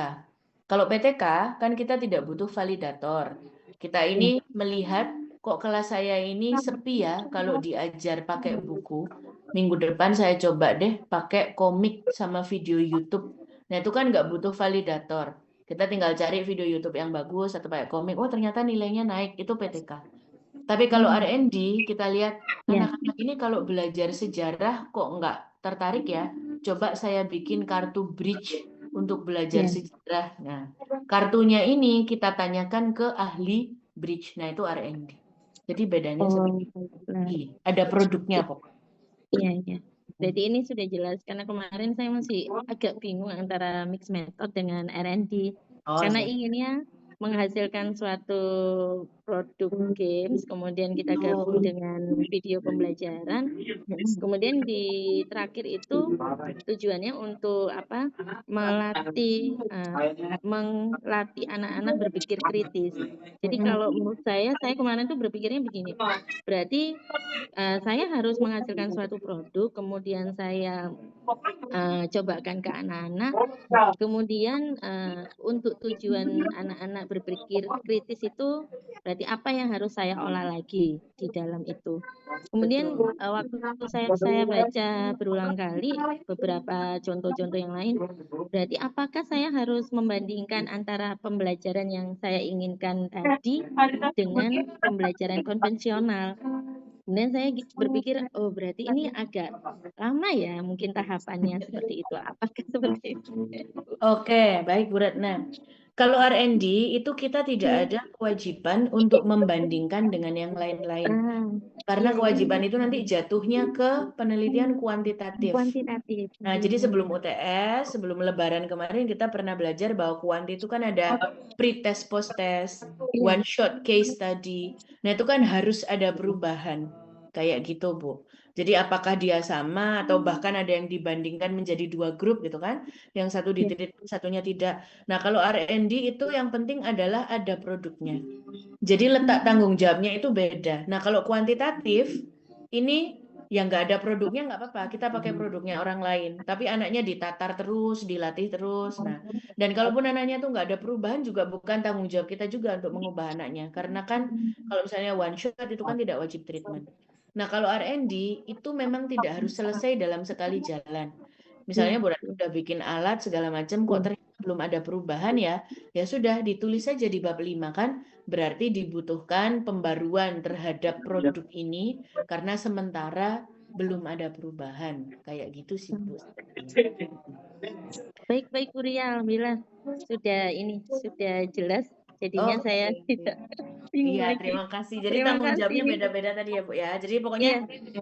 Kalau PTK kan kita tidak butuh validator. Kita ini melihat kok kelas saya ini sepi ya kalau diajar pakai buku. Minggu depan saya coba deh pakai komik sama video YouTube. Nah itu kan nggak butuh validator. Kita tinggal cari video YouTube yang bagus atau pakai komik. Oh ternyata nilainya naik. Itu PTK. Tapi kalau R&D kita lihat Ya. anak-anak ini kalau belajar sejarah kok nggak tertarik ya. Coba saya bikin kartu bridge untuk belajar Ya. sejarah. Nah, kartunya ini kita tanyakan ke ahli bridge. Nah, itu R&D. Jadi bedanya Oh, seperti baiklah. itu. Ada produknya pokoknya. Iya, iya. Jadi ini sudah jelas karena kemarin saya masih agak bingung antara mixed method dengan R&D. Oh, Karena iya. inginnya menghasilkan suatu produk games, kemudian kita gabung dengan video pembelajaran. Kemudian di terakhir itu tujuannya untuk apa? Melatih anak-anak berpikir kritis. Jadi kalau menurut saya kemarin tuh berpikirnya begini. Berarti saya harus menghasilkan suatu produk, kemudian saya cobakan ke anak-anak, kemudian untuk tujuan anak-anak berpikir kritis itu berarti apa yang harus saya olah lagi di dalam itu. Kemudian waktu saya baca berulang kali beberapa contoh-contoh yang lain, berarti apakah saya harus membandingkan antara pembelajaran yang saya inginkan tadi dengan pembelajaran konvensional. Kemudian saya berpikir, oh berarti ini agak lama ya mungkin tahapannya seperti itu. Apakah seperti itu? Oke, baik Bu Ratna. Kalau R&D itu kita tidak ada kewajiban untuk membandingkan dengan yang lain-lain. Karena kewajiban itu nanti jatuhnya ke penelitian kuantitatif. Kuantitatif. Nah, jadi sebelum UTS, sebelum Lebaran kemarin kita pernah belajar bahwa kuanti itu kan ada pre-test, post-test, one shot case study. Nah, itu kan harus ada perubahan. Kayak gitu, Bu. Jadi apakah dia sama atau bahkan ada yang dibandingkan menjadi dua grup gitu kan? Yang satu ditreat, satunya tidak. Nah, kalau R&D itu yang penting adalah ada produknya. Jadi letak tanggung jawabnya itu beda. Nah, kalau kuantitatif ini yang nggak ada produknya nggak apa-apa, kita pakai produknya orang lain. Tapi anaknya ditatar terus, dilatih terus. Nah, dan kalaupun anaknya tuh nggak ada perubahan juga bukan tanggung jawab kita juga untuk mengubah anaknya. Karena kan kalau misalnya one shot itu kan tidak wajib treatment. Nah, kalau R&D itu memang tidak harus selesai dalam sekali jalan. Misalnya Bu Ratna udah bikin alat segala macam kok ternyata belum ada perubahan ya sudah ditulis saja di bab 5 kan. Berarti dibutuhkan pembaruan terhadap produk ini karena sementara belum ada perubahan. Kayak gitu sih Bu. Baik, Bu Ria, alhamdulillah sudah jelas. Jadinya saya Oke. tidak bingung Iya, lagi. terima kasih. Jadi Terima tanggung jawabnya kasih. beda-beda tadi ya, Bu ya. Jadi Iya, pokoknya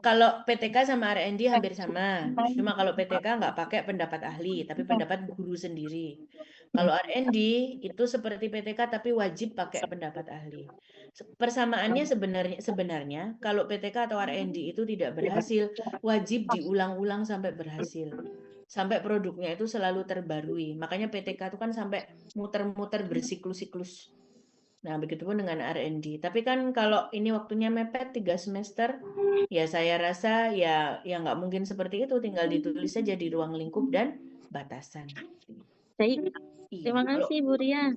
kalau PTK sama R&D hampir sama. Cuma kalau PTK nggak pakai pendapat ahli, tapi pendapat guru sendiri. Kalau R&D itu seperti PTK tapi wajib pakai pendapat ahli. Persamaannya sebenarnya kalau PTK atau R&D itu tidak berhasil, wajib diulang-ulang sampai berhasil. Sampai produknya itu selalu terbarui. Makanya PTK itu kan sampai muter-muter bersiklus-siklus. Nah, begitupun dengan R&D. Tapi kan kalau ini waktunya mepet 3 semester, ya saya rasa ya nggak mungkin seperti itu. Tinggal ditulis saja di ruang lingkup dan batasan. baik. Iya, Terima kasih, Bu Ria.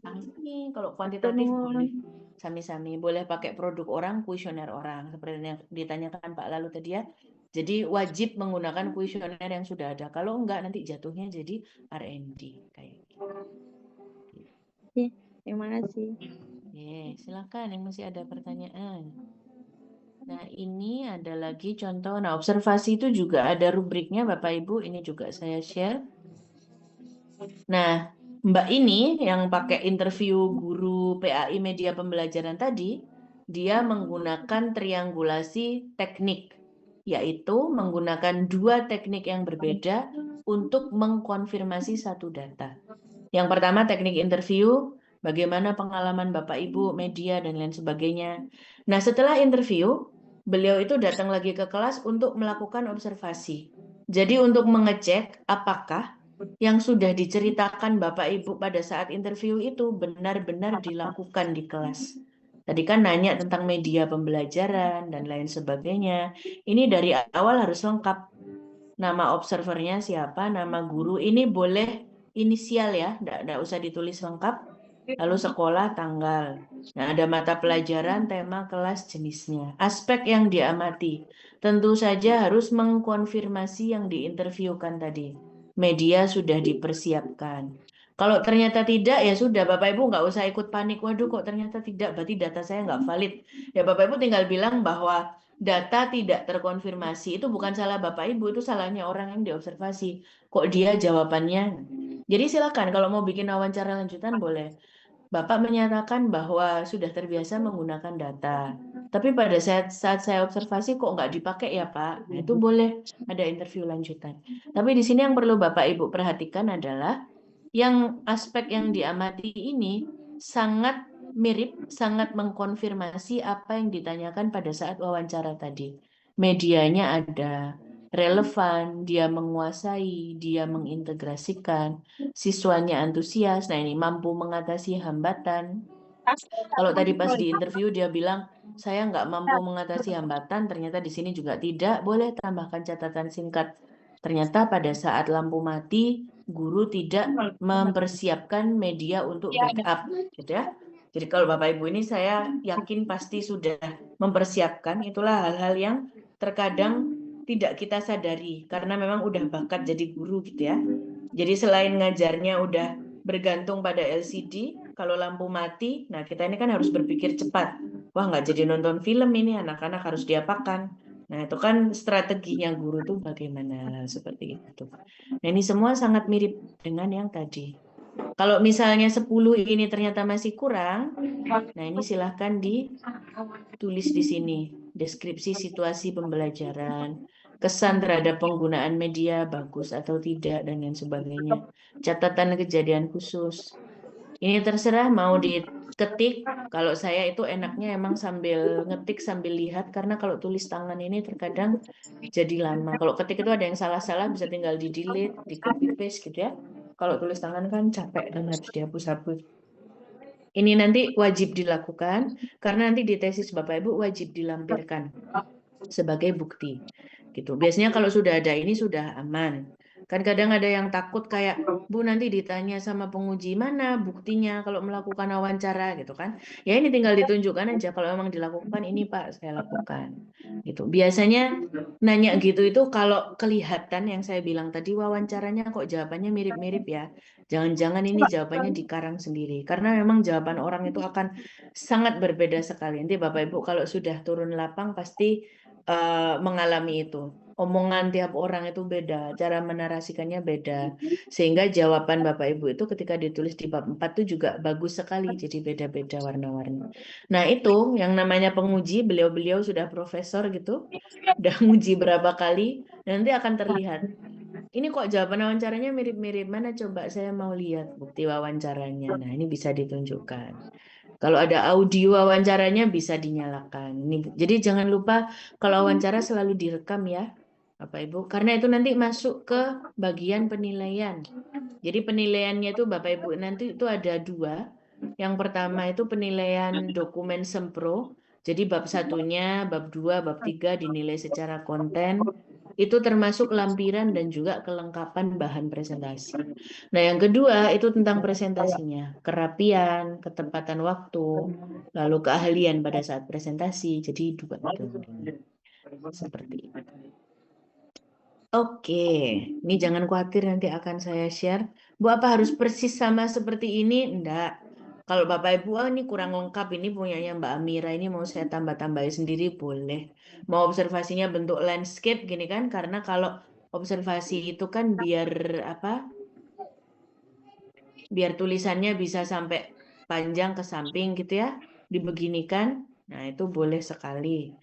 kalau kuantitatif boleh. Sami-sami. Boleh pakai produk orang, kuesioner orang. Seperti yang ditanyakan Pak Lalu tadi ya. Jadi wajib menggunakan kuesioner yang sudah ada. Kalau enggak, nanti jatuhnya jadi R&D. Kayak gitu. Oke, terima kasih. Silakan yang masih ada pertanyaan. Nah, ini ada lagi contoh. Nah, observasi itu juga ada rubriknya, Bapak Ibu. Ini juga saya share. Nah, Mbak ini yang pakai interview guru PAI media pembelajaran tadi, dia menggunakan triangulasi teknik, yaitu menggunakan 2 teknik yang berbeda untuk mengkonfirmasi satu data. Yang pertama teknik interview, bagaimana pengalaman Bapak Ibu, media, dan lain sebagainya. Nah, setelah interview, beliau itu datang lagi ke kelas untuk melakukan observasi. Jadi untuk mengecek apakah yang sudah diceritakan Bapak Ibu pada saat interview itu benar-benar dilakukan di kelas. Tadi kan nanya tentang media pembelajaran dan lain sebagainya. Ini dari awal harus lengkap. Nama observernya siapa, nama guru. Ini boleh inisial ya, enggak usah ditulis lengkap. Lalu sekolah, tanggal. Nah, ada mata pelajaran, tema, kelas, jenisnya. Aspek yang diamati. Tentu saja harus mengkonfirmasi yang diinterviewkan tadi. Media sudah dipersiapkan. Kalau ternyata tidak, ya sudah Bapak Ibu nggak usah ikut panik. Waduh, kok ternyata tidak, berarti data saya nggak valid. Ya Bapak Ibu tinggal bilang bahwa data tidak terkonfirmasi. Itu bukan salah Bapak Ibu, itu salahnya orang yang diobservasi. Kok dia jawabannya? Jadi silakan kalau mau bikin wawancara lanjutan boleh. Bapak menyatakan bahwa sudah terbiasa menggunakan data. Tapi pada saat saya observasi kok nggak dipakai ya Pak? Nah, itu boleh ada interview lanjutan. Tapi di sini yang perlu Bapak Ibu perhatikan adalah yang aspek yang diamati ini sangat mirip, sangat mengkonfirmasi apa yang ditanyakan pada saat wawancara tadi. Medianya ada, relevan, dia menguasai, dia mengintegrasikan, siswanya antusias, nah ini mampu mengatasi hambatan. Kalau tadi pas di interview dia bilang, saya nggak mampu mengatasi hambatan, ternyata di sini juga tidak, boleh tambahkan catatan singkat. Ternyata pada saat lampu mati, guru tidak mempersiapkan media untuk backup, gitu ya. Jadi kalau Bapak Ibu ini saya yakin pasti sudah mempersiapkan, itulah hal-hal yang terkadang tidak kita sadari karena memang udah bakat jadi guru gitu ya. Jadi selain ngajarnya udah bergantung pada LCD, kalau lampu mati, nah kita ini kan harus berpikir cepat. Wah nggak jadi nonton film ini, anak-anak harus diapakan. Nah itu kan strateginya guru tuh bagaimana seperti itu. Nah ini semua sangat mirip dengan yang tadi. Kalau misalnya 10 ini ternyata masih kurang, nah ini silahkan ditulis di sini. Deskripsi situasi pembelajaran, kesan terhadap penggunaan media bagus atau tidak, dan lain sebagainya. Catatan kejadian khusus. Ini terserah mau diketik. Kalau saya itu enaknya emang sambil ngetik sambil lihat, karena kalau tulis tangan ini terkadang jadi lama. Kalau ketik itu ada yang salah-salah bisa tinggal di delete, di copy paste gitu ya. Kalau tulis tangan kan capek dan harus dihapus-hapus. Ini nanti wajib dilakukan karena nanti di tesis Bapak Ibu wajib dilampirkan sebagai bukti. Gitu. Biasanya kalau sudah ada ini sudah aman. Kan kadang ada yang takut kayak, Bu nanti ditanya sama penguji mana buktinya kalau melakukan wawancara gitu kan. Ya ini tinggal ditunjukkan aja kalau memang dilakukan ini Pak saya lakukan. Gitu. Biasanya nanya gitu itu kalau kelihatan yang saya bilang tadi wawancaranya kok jawabannya mirip-mirip ya. Jangan-jangan ini jawabannya dikarang sendiri. Karena memang jawaban orang itu akan sangat berbeda sekali. Nanti Bapak Ibu kalau sudah turun lapang pasti mengalami itu. Omongan tiap orang itu beda, cara menarasikannya beda. Sehingga jawaban Bapak Ibu itu ketika ditulis di bab 4 itu juga bagus sekali, jadi beda-beda warna-warni. Nah, itu yang namanya penguji, beliau-beliau sudah profesor gitu, udah nguji berapa kali, nanti akan terlihat. Ini kok jawaban wawancaranya mirip-mirip, mana coba saya mau lihat bukti wawancaranya. Nah, ini bisa ditunjukkan. Kalau ada audio wawancaranya bisa dinyalakan. Jadi jangan lupa kalau wawancara selalu direkam ya, Bapak Ibu, karena itu nanti masuk ke bagian penilaian. Jadi penilaiannya itu Bapak Ibu nanti itu ada 2. Yang pertama itu penilaian dokumen sempro. Jadi bab 1-nya, bab 2, bab 3 dinilai secara konten. Itu termasuk lampiran dan juga kelengkapan bahan presentasi. Nah, yang kedua itu tentang presentasinya, kerapian, ketepatan waktu, lalu keahlian pada saat presentasi. Jadi 2 itu seperti itu. Oke, ini jangan khawatir nanti akan saya share. Bu, apa harus persis sama seperti ini? Enggak. Kalau Bapak Ibu, ini kurang lengkap, ini punyanya Mbak Amira, ini mau saya tambah-tambahin sendiri, boleh. Mau observasinya bentuk landscape gini kan, karena kalau observasi itu kan biar biar tulisannya bisa sampai panjang ke samping gitu ya, dibeginikan. Nah, itu boleh sekali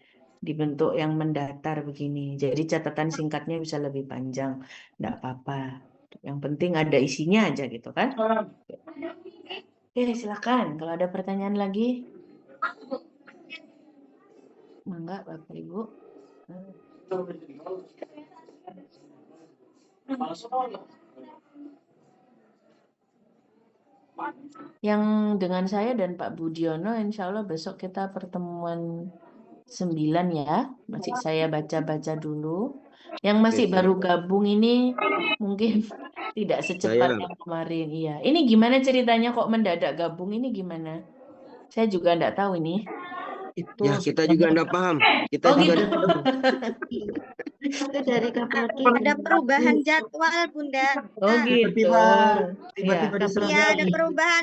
dibentuk yang mendatar begini. Jadi catatan singkatnya bisa lebih panjang, enggak apa-apa. Yang penting ada isinya aja gitu kan. Oke, silakan kalau ada pertanyaan lagi. Mangga Bapak Ibu. Yang dengan saya dan Pak Budiono, insya Allah besok kita pertemuan 9 ya. Masih saya baca-baca dulu. Yang masih baru gabung ini mungkin tidak secepat yang kemarin. Iya. Ini gimana ceritanya kok mendadak gabung ini gimana? Saya juga enggak tahu ini. Itu Ya, kita juga enggak paham. Kita Oh juga gitu. enggak paham. Itu dari Kapolri. Ada perubahan jadwal, Bunda. Oh gitu. Tiba-tiba Iya. diserang Iya, ada lagi. perubahan.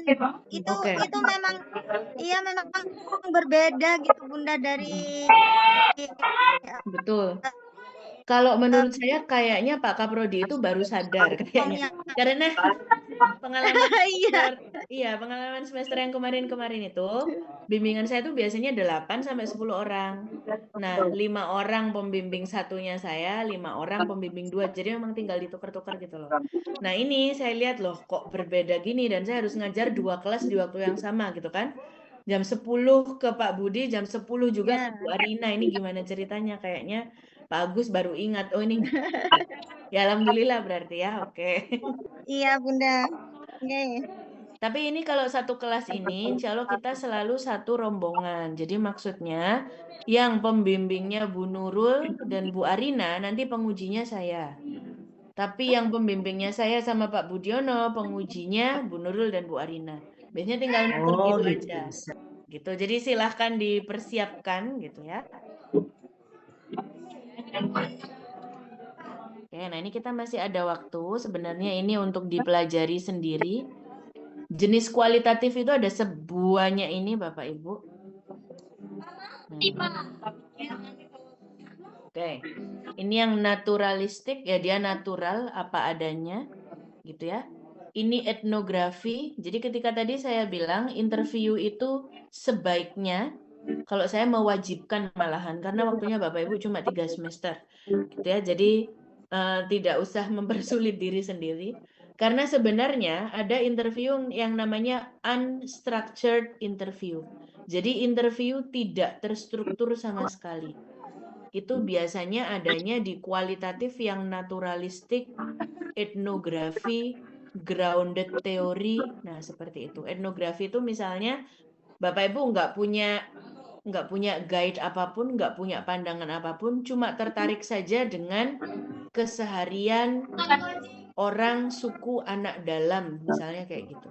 Itu Oke. itu memang berbeda gitu, Bunda, dari Betul. Kalau menurut saya kayaknya Pak Kaprodi itu baru sadar kayaknya. Karena pengalaman pengalaman semester yang kemarin-kemarin itu bimbingan saya itu biasanya 8 sampai 10 orang. Nah, 5 orang pembimbing satunya saya, 5 orang pembimbing 2. Jadi memang tinggal ditukar-tukar gitu loh. Nah, ini saya lihat loh kok berbeda gini dan saya harus ngajar 2 kelas di waktu yang sama gitu kan. Jam 10 ke Pak Budi, jam 10 juga ke Bu Arina. Ini gimana ceritanya? Kayaknya Pak Agus baru ingat, oh ini. Ya alhamdulillah berarti ya, oke. Iya, Bunda. Oke. Tapi ini kalau satu kelas ini, insya Allah kita selalu satu rombongan. Jadi maksudnya yang pembimbingnya Bu Nurul dan Bu Arina, nanti pengujinya saya. Tapi yang pembimbingnya saya sama Pak Budiono, pengujinya Bu Nurul dan Bu Arina. Biasanya tinggal nuker gitu aja. Gitu. Jadi silahkan dipersiapkan gitu ya. Oke, nah ini kita masih ada waktu. Sebenarnya ini untuk dipelajari sendiri. Jenis kualitatif itu ada sebuahnya ini Bapak Ibu. Oke, ini yang naturalistik ya, dia natural apa adanya gitu ya. Ini etnografi. Jadi ketika tadi saya bilang interview itu sebaiknya, kalau saya mewajibkan malahan karena waktunya Bapak Ibu cuma 3 semester gitu ya. Jadi tidak usah mempersulit diri sendiri. Karena sebenarnya ada interview yang namanya unstructured interview. Jadi interview tidak terstruktur sama sekali. Itu biasanya adanya di kualitatif yang naturalistik, etnografi, grounded theory. Nah, seperti itu. Etnografi itu misalnya Bapak Ibu nggak punya guide apapun, nggak punya pandangan apapun, cuma tertarik saja dengan keseharian orang suku anak dalam, misalnya kayak gitu.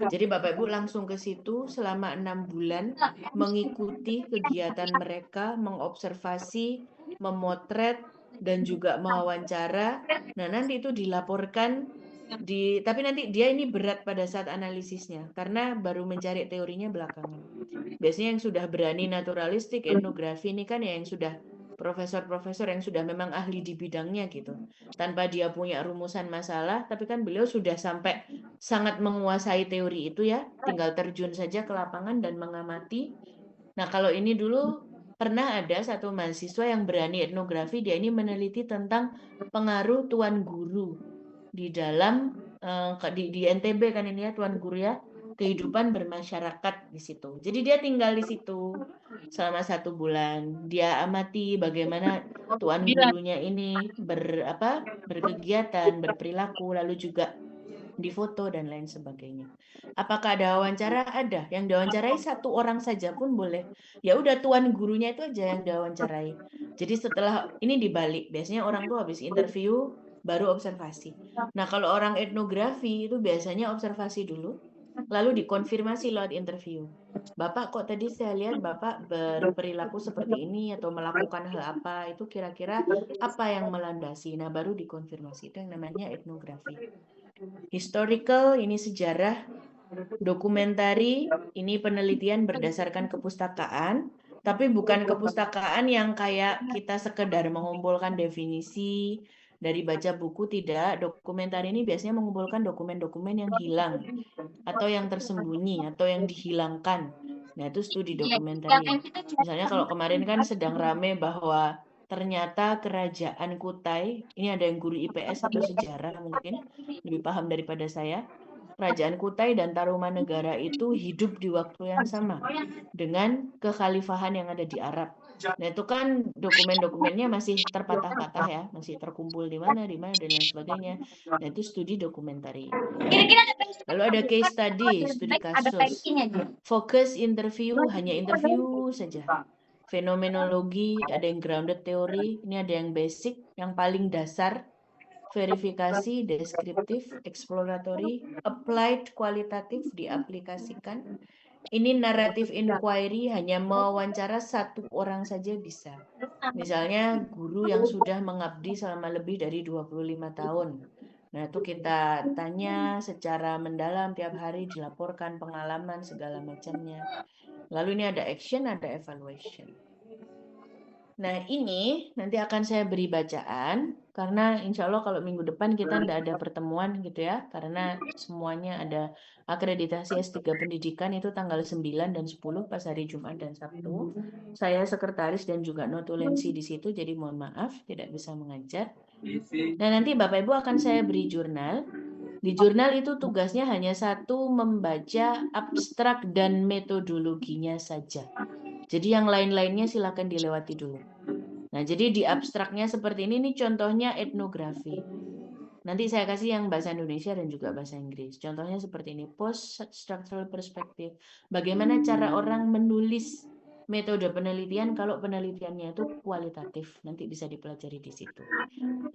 Jadi Bapak Ibu langsung ke situ selama 6 bulan, mengikuti kegiatan mereka, mengobservasi, memotret, dan juga mewawancara. Nah, nanti itu dilaporkan, tapi nanti dia ini berat pada saat analisisnya, karena baru mencari teorinya belakangan. Biasanya yang sudah berani naturalistik, etnografi ini kan ya yang sudah profesor-profesor yang sudah memang ahli di bidangnya gitu. Tanpa dia punya rumusan masalah, tapi kan beliau sudah sampai sangat menguasai teori itu ya, tinggal terjun saja ke lapangan dan mengamati. Nah, kalau ini dulu pernah ada satu mahasiswa yang berani etnografi, dia ini meneliti tentang pengaruh tuan guru di dalam di NTB kan ini ya, tuan guru ya, kehidupan bermasyarakat di situ. Jadi dia tinggal di situ selama 1 bulan. Dia amati bagaimana tuan gurunya ini berkegiatan, berperilaku, lalu juga difoto dan lain sebagainya. Apakah ada wawancara? Ada. Yang diwawancarai 1 orang saja pun boleh. Ya udah tuan gurunya itu aja yang diwawancarai. Jadi setelah ini dibalik, biasanya orang tuh habis interview baru observasi. Nah, kalau orang etnografi itu biasanya observasi dulu, lalu dikonfirmasi lewat interview. Bapak kok tadi saya lihat Bapak berperilaku seperti ini atau melakukan hal apa, itu kira-kira apa yang melandasi. Nah, baru dikonfirmasi. Itu yang namanya etnografi. Historical, ini sejarah. Dokumentari, ini penelitian berdasarkan kepustakaan, tapi bukan kepustakaan yang kayak kita sekedar mengumpulkan definisi dari baca buku, tidak. Dokumentari ini biasanya mengumpulkan dokumen-dokumen yang hilang atau yang tersembunyi atau yang dihilangkan. Nah, itu studi dokumentari. Misalnya kalau kemarin kan sedang rame bahwa ternyata kerajaan Kutai, ini ada yang guru IPS atau sejarah mungkin lebih paham daripada saya. Kerajaan Kutai dan Tarumanegara itu hidup di waktu yang sama dengan kekhalifahan yang ada di Arab. Nah, itu kan dokumen-dokumennya masih terpatah-patah ya, masih terkumpul di mana dan lain sebagainya. Nah, itu studi dokumentari. Lalu ada case study, studi kasus. Fokus interview, hanya interview saja. Fenomenologi, ada yang grounded theory, ini ada yang basic, yang paling dasar. Verifikasi, deskriptif, exploratory, applied, kualitatif, diaplikasikan. Ini narrative inquiry, hanya mewawancara 1 orang saja bisa. Misalnya guru yang sudah mengabdi selama lebih dari 25 tahun. Nah, itu kita tanya secara mendalam tiap hari, dilaporkan pengalaman segala macamnya. Lalu ini ada action, ada evaluation. Nah, ini nanti akan saya beri bacaan, karena insya Allah kalau minggu depan kita tidak ada pertemuan gitu ya, karena semuanya ada akreditasi S3 pendidikan itu tanggal 9 dan 10 pas hari Jumat dan Sabtu. Saya sekretaris dan juga notulensi di situ, jadi mohon maaf tidak bisa mengajar. Nah, nanti Bapak Ibu akan saya beri jurnal. Di jurnal itu tugasnya hanya 1, membaca abstrak dan metodologinya saja. Jadi yang lain-lainnya silakan dilewati dulu. Nah, jadi di abstraknya seperti ini contohnya etnografi. Nanti saya kasih yang bahasa Indonesia dan juga bahasa Inggris. Contohnya seperti ini, post-structural perspective. Bagaimana cara orang menulis metode penelitian kalau penelitiannya itu kualitatif. Nanti bisa dipelajari di situ.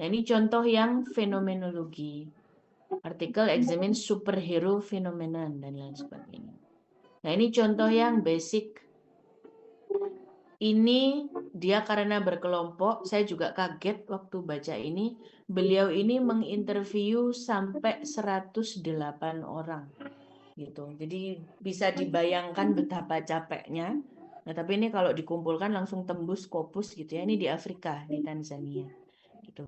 Nah, ini contoh yang fenomenologi. Artikel examine superhero phenomenon dan lain sebagainya. Nah, ini contoh yang basic. Ini dia karena berkelompok, saya juga kaget waktu baca ini. Beliau ini menginterview sampai 108 orang. Gitu. Jadi bisa dibayangkan betapa capeknya. Nah, tapi ini kalau dikumpulkan langsung tembus Scopus gitu ya. Ini di Afrika, di Tanzania. Gitu.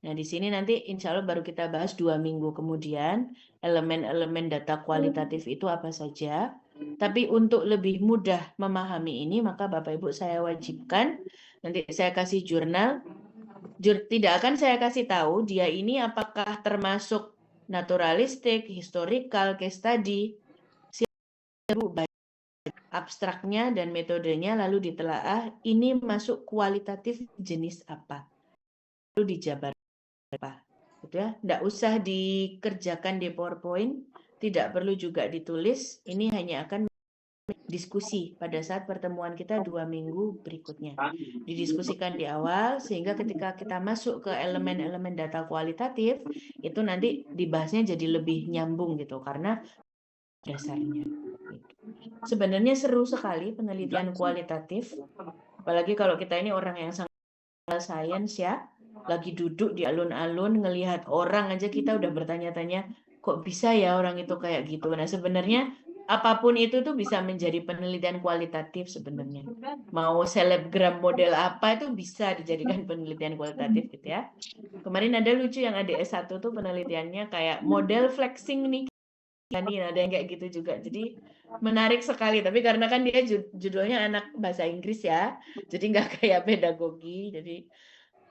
Nah, di sini nanti insya Allah baru kita bahas 2 minggu kemudian elemen-elemen data kualitatif itu apa saja. Tapi untuk lebih mudah memahami ini, maka Bapak Ibu saya wajibkan, nanti saya kasih jurnal. Tidak akan saya kasih tahu dia ini apakah termasuk naturalistik, historical, case study. Ibu baca abstraknya dan metodenya, lalu ditelaah ini masuk kualitatif jenis apa. Lalu dijabarkan apa. Gitu ya. Tidak usah dikerjakan di PowerPoint, tidak perlu juga ditulis, ini hanya akan diskusi pada saat pertemuan kita 2 minggu berikutnya. Didiskusikan di awal, sehingga ketika kita masuk ke elemen-elemen data kualitatif, itu nanti dibahasnya jadi lebih nyambung gitu, karena dasarnya. Sebenarnya seru sekali penelitian kualitatif, apalagi kalau kita ini orang yang sangat science ya, lagi duduk di alun-alun ngelihat orang aja kita udah bertanya-tanya, kok bisa ya orang itu kayak gitu. Nah, sebenarnya apapun itu tuh bisa menjadi penelitian kualitatif sebenarnya. Mau selebgram model apa itu bisa dijadikan penelitian kualitatif gitu ya. Kemarin ada lucu yang adik S1 tuh penelitiannya kayak model flexing nih. Ada yang kayak gitu juga. Jadi menarik sekali. Tapi karena kan dia judulnya anak bahasa Inggris ya. Jadi nggak kayak pedagogi.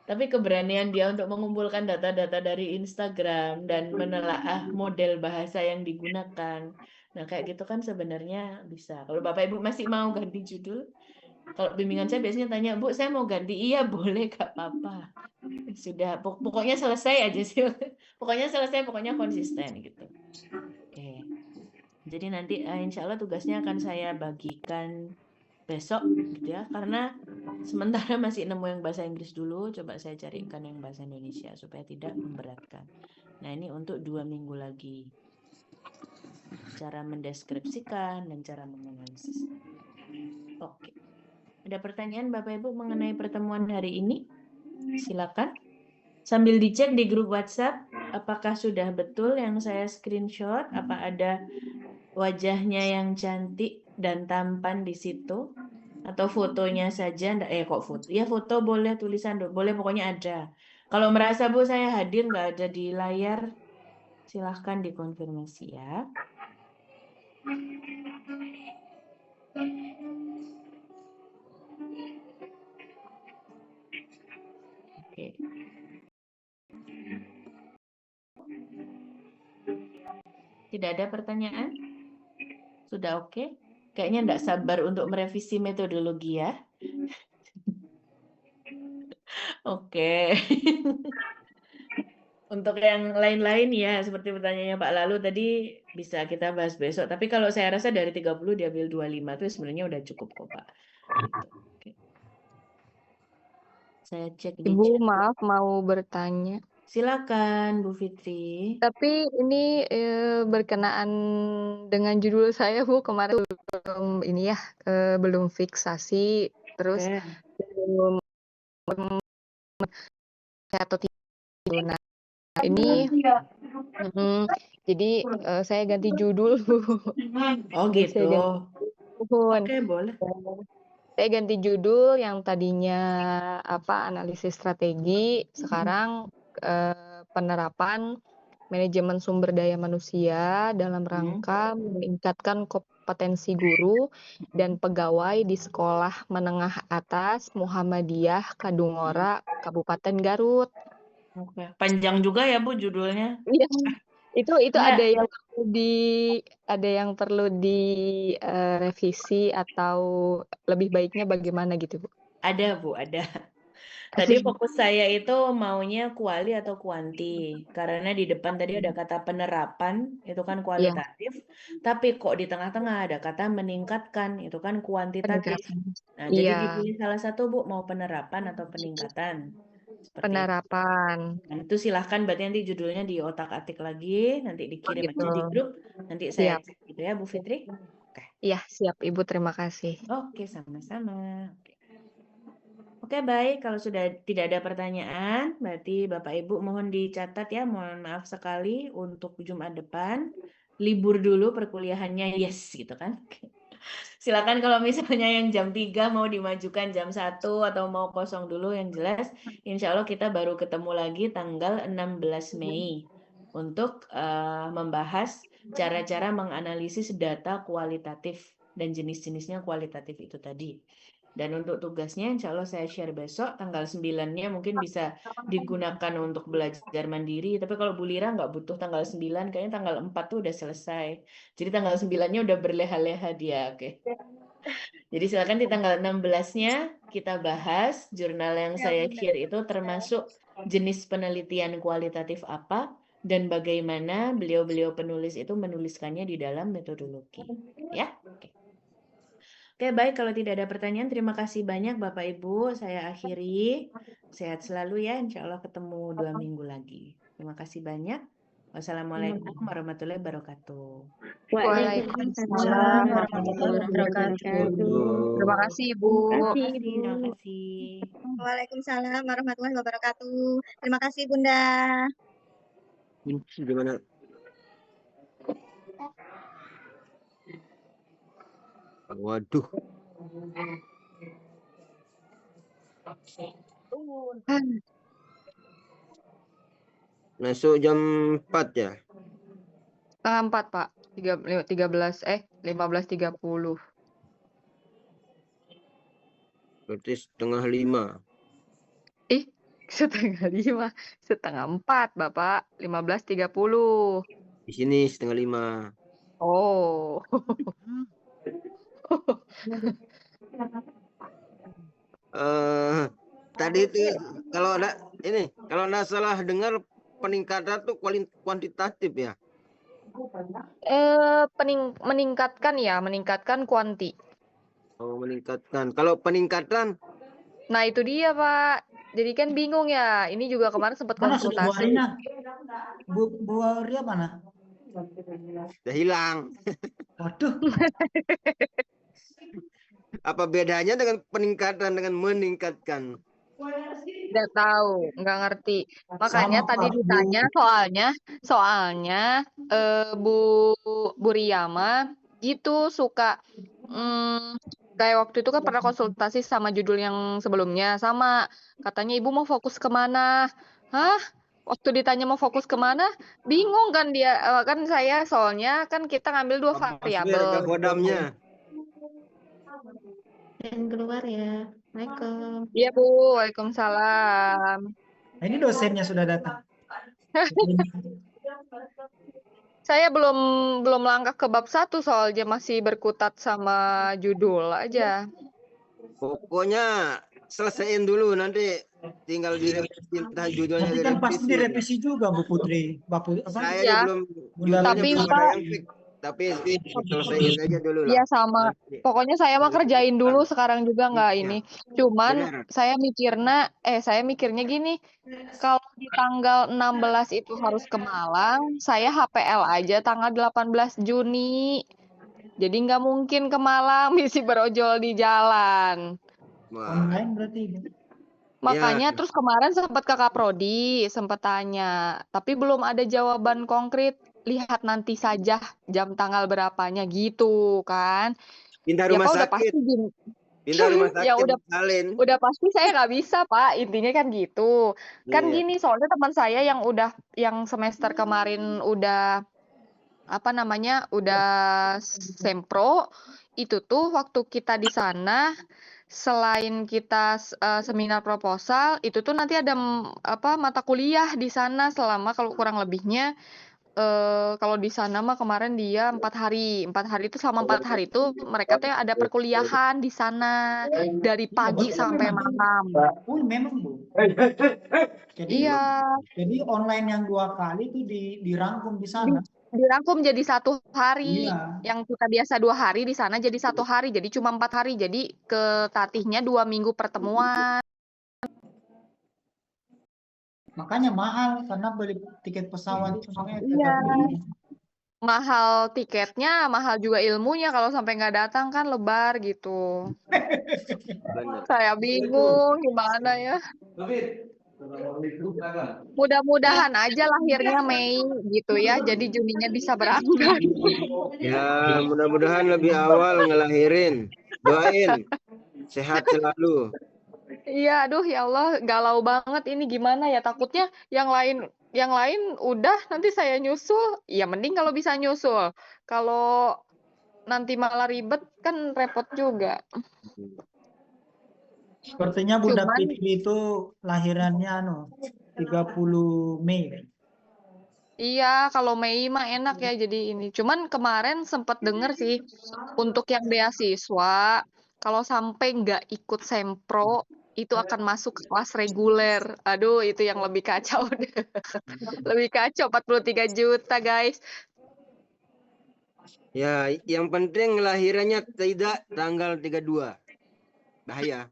Tapi keberanian dia untuk mengumpulkan data-data dari Instagram dan menelaah model bahasa yang digunakan. Nah, kayak gitu kan sebenarnya bisa. Kalau Bapak Ibu masih mau ganti judul, kalau bimbingan saya biasanya tanya, Bu, saya mau ganti. Iya, boleh, gak apa-apa. Sudah, pokoknya selesai aja sih. Pokoknya selesai, pokoknya konsisten gitu. Oke. Jadi nanti insya Allah tugasnya akan saya bagikan besok gitu ya. Karena sementara masih nemu yang bahasa Inggris dulu, coba saya carikan yang bahasa Indonesia supaya tidak memberatkan. Nah, ini untuk 2 minggu lagi. Cara mendeskripsikan dan cara menganalisis. Oke. Ada pertanyaan Bapak Ibu mengenai pertemuan hari ini? Silakan. Sambil dicek di grup WhatsApp, apakah sudah betul yang saya screenshot? Apa ada wajahnya yang cantik dan tampan di situ? Atau fotonya saja? Kok foto? Ya foto boleh, tulisan boleh, pokoknya ada. Kalau merasa Bu saya hadir nggak ada di layar, silahkan dikonfirmasi ya. Oke. Tidak ada pertanyaan? Sudah oke? Kayaknya enggak sabar untuk merevisi metodologi ya. Oke. Untuk yang lain-lain ya, seperti pertanyaannya Pak Lalu tadi bisa kita bahas besok. Tapi kalau saya rasa dari 30 diambil 25 itu sebenarnya udah cukup kok Pak. Gitu. Oke. Saya cek di Ibu, chat. maaf mau bertanya. Silakan Bu Fitri. Tapi ini berkenaan dengan judul saya, Bu. Kemarin belum ini ya, belum fiksasi, terus Oke. belum atau tidak. Nah, ini jadi saya ganti judul, Bu. Oh Jadi saya gitu. ganti Oke, boleh. Saya ganti judul yang tadinya analisis strategi, sekarang penerapan manajemen sumber daya manusia dalam rangka meningkatkan kompetensi guru dan pegawai di sekolah menengah atas Muhammadiyah Kadungora, Kabupaten Garut. Oke. Panjang juga ya Bu judulnya. Iya, itu Enggak. ada yang perlu direvisi atau lebih baiknya bagaimana gitu, Bu? Ada Bu, ada. Tadi fokus saya itu maunya kuali atau kuanti. Karena di depan tadi ada kata penerapan, itu kan kualitatif. Tapi kok di tengah-tengah ada kata meningkatkan, itu kan kuantitatif. Nah, jadi dipilih salah satu Bu, mau penerapan atau peningkatan. Seperti Penerapan. itu. Nah, itu silahkan berarti nanti judulnya di otak-atik lagi, nanti dikirim aja di grup, nanti saya cek gitu ya Bu Fitri. Oke. Iya, siap Ibu, terima kasih. Oke, sama-sama. Oke, baik. Kalau sudah tidak ada pertanyaan, berarti Bapak Ibu mohon dicatat ya. Mohon maaf sekali untuk Jumat depan. Libur dulu perkuliahannya, yes gitu kan. Silakan kalau misalnya yang jam 3 mau dimajukan jam 1 atau mau kosong dulu, yang jelas insya Allah kita baru ketemu lagi tanggal 16 Mei untuk membahas cara-cara menganalisis data kualitatif dan jenis-jenisnya kualitatif itu tadi. Dan untuk tugasnya insya Allah saya share besok, tanggal 9-nya mungkin bisa digunakan untuk belajar mandiri. Tapi kalau Bu Lira nggak butuh tanggal 9, kayaknya tanggal 4 tuh udah selesai. Jadi tanggal 9-nya udah berleha-leha dia, oke. Jadi silakan di tanggal 16-nya kita bahas jurnal yang saya share itu termasuk jenis penelitian kualitatif apa dan bagaimana beliau-beliau penulis itu menuliskannya di dalam metodologi. Ya, oke. Oke, baik. Kalau tidak ada pertanyaan, terima kasih banyak Bapak Ibu. Saya akhiri. Sehat selalu ya. Insya Allah ketemu 2 minggu lagi. Terima kasih banyak. Wassalamualaikum warahmatullahi wabarakatuh. Waalaikumsalam warahmatullahi wabarakatuh. Terima kasih, Ibu. Terima kasih. Waalaikumsalam warahmatullahi wabarakatuh. Terima kasih Bunda. Gimana? Waduh. Masuk jam 4 ya? Setengah 4, Pak. 15.30. Berarti setengah 5. Ih, setengah 5. Setengah 4, Bapak. 15.30. Di sini setengah 5. Oh. Tadi itu kalau nggak salah dengar peningkatan tuh kuantitatif ya? Meningkatkan kuanti. Oh, meningkatkan. Kalau peningkatan, Nah, itu dia, Pak. Jadi kan bingung ya. Ini juga kemarin sempat Mana sudah Bu konsultasi. Arina? Bu Arya mana? udah hilang. Waduh, Apa bedanya dengan peningkatan dengan meningkatkan? Nggak tahu, nggak ngerti. Makanya sama tadi Pak Bu. ditanya soalnya Bu Riyama gitu suka kayak waktu itu kan pernah konsultasi sama judul yang sebelumnya sama katanya ibu mau fokus kemana? Hah? Waktu ditanya mau fokus kemana, bingung kan dia kan saya soalnya kan kita ngambil 2 variabel. Kodamnya. Dan keluar ya. Assalamualaikum. Iya Bu, waalaikumsalam. Ini dosennya sudah datang. Saya belum langkah ke bab 1 soalnya masih berkutat sama judul aja. Pokoknya selesaiin dulu, nanti tinggal direvisi entah judulnya Nanti kan pasti direvisi juga Bu Putri. Saya Ya, belum tapi belum Pak- ada yang fix. Tapi selesaiin aja dulu lah. Iya sama. Pokoknya saya mah kerjain dulu sekarang juga nggak ini. Cuman saya mikirnya gini, kalau di tanggal 16 itu harus ke Malang, saya HPL aja tanggal 18 Juni. Jadi nggak mungkin ke Malang, misi berojol di jalan. Online berarti Bu. Makanya terus kemarin sempat ke Kaprodi, sempat tanya, tapi belum ada jawaban konkret. Lihat nanti saja jam tanggal berapanya gitu kan. Pindah Ya rumah Pak udah sakit. pasti Pindah rumah sakit. ya salin. udah pasti saya nggak bisa Pak, intinya kan gitu. Kan Iya. gini soalnya teman saya yang semester kemarin udah udah sempro itu tuh waktu kita di sana selain kita seminar proposal itu tuh nanti ada mata kuliah di sana selama kalau kurang lebihnya kalau di sana mah kemarin dia 4 hari itu selama 4 hari itu mereka tuh ada perkuliahan di sana dari pagi sampai malam. Memang Bu. Jadi online yang 2 kali itu dirangkum di sana. Dirangkum jadi 1 hari. Iya. Yang kita biasa 2 hari di sana jadi 1 hari. Jadi cuma 4 hari. Jadi ketatihnya 2 minggu pertemuan. Makanya mahal karena beli tiket pesawat itu makanya Iya. Mahal tiketnya, mahal juga ilmunya kalau sampai nggak datang kan lebar gitu. Saya bingung gimana ya. Mudah-mudahan aja lahirnya Mei gitu ya, jadi Juninya bisa berangkat. Ya, mudah-mudahan lebih awal ngelahirin. Doain sehat selalu. Iya, aduh ya Allah, galau banget ini gimana ya, takutnya yang lain udah nanti saya nyusul, ya mending kalau bisa nyusul. Kalau nanti malah ribet kan repot juga. Sepertinya Bunda Fitri itu lahirannya 30 Mei. Iya, kalau Mei mah enak ya jadi ini. Cuman kemarin sempat denger sih untuk yang beasiswa kalau sampai nggak ikut sempro itu akan masuk kelas reguler. Aduh, itu yang lebih kacau deh. Lebih kacau 43 juta, guys. Ya, yang penting lahirannya tidak tanggal 32. Bahaya.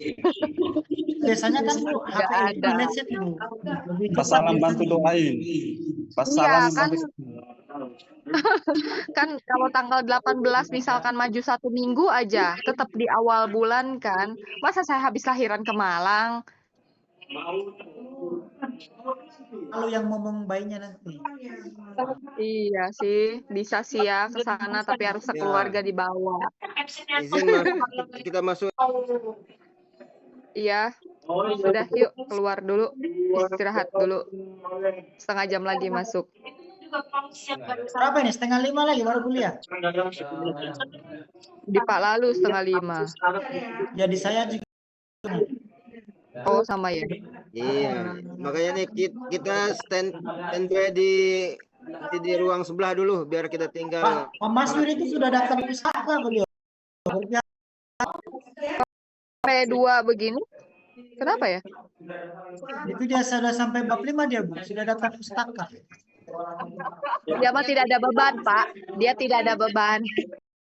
Biasanya kan HPL ada. meleset Bu. Pas salam bantu doain. Pas salam bantu. Kan kalau tanggal 18 misalkan maju 1 minggu aja, tetap di awal bulan kan. Masa saya habis lahiran ke Malang? Kalau yang ngomong bayinya nanti. Iya sih, bisa sih ya ke sana, tapi harus Ya, sekeluarga dibawa. izin kita masuk. Iya, sudah yuk keluar dulu, istirahat dulu. Setengah jam lagi masuk. Berapa ini? 4:30 lagi baru kuliah. Di Pak Lalu 4:30. Jadi saya juga. Oh, sama ya. Iya, makanya nih kita standby di ruang sebelah dulu biar kita tinggal. Pak Mas Yuri itu sudah datang pustaka beliau. Sampai 2 begini. Kenapa ya? Itu dia sudah sampai bab 5 dia, Bu. Sudah datang pustaka. Dia mah tidak ada beban, Pak. Dia tidak ada beban.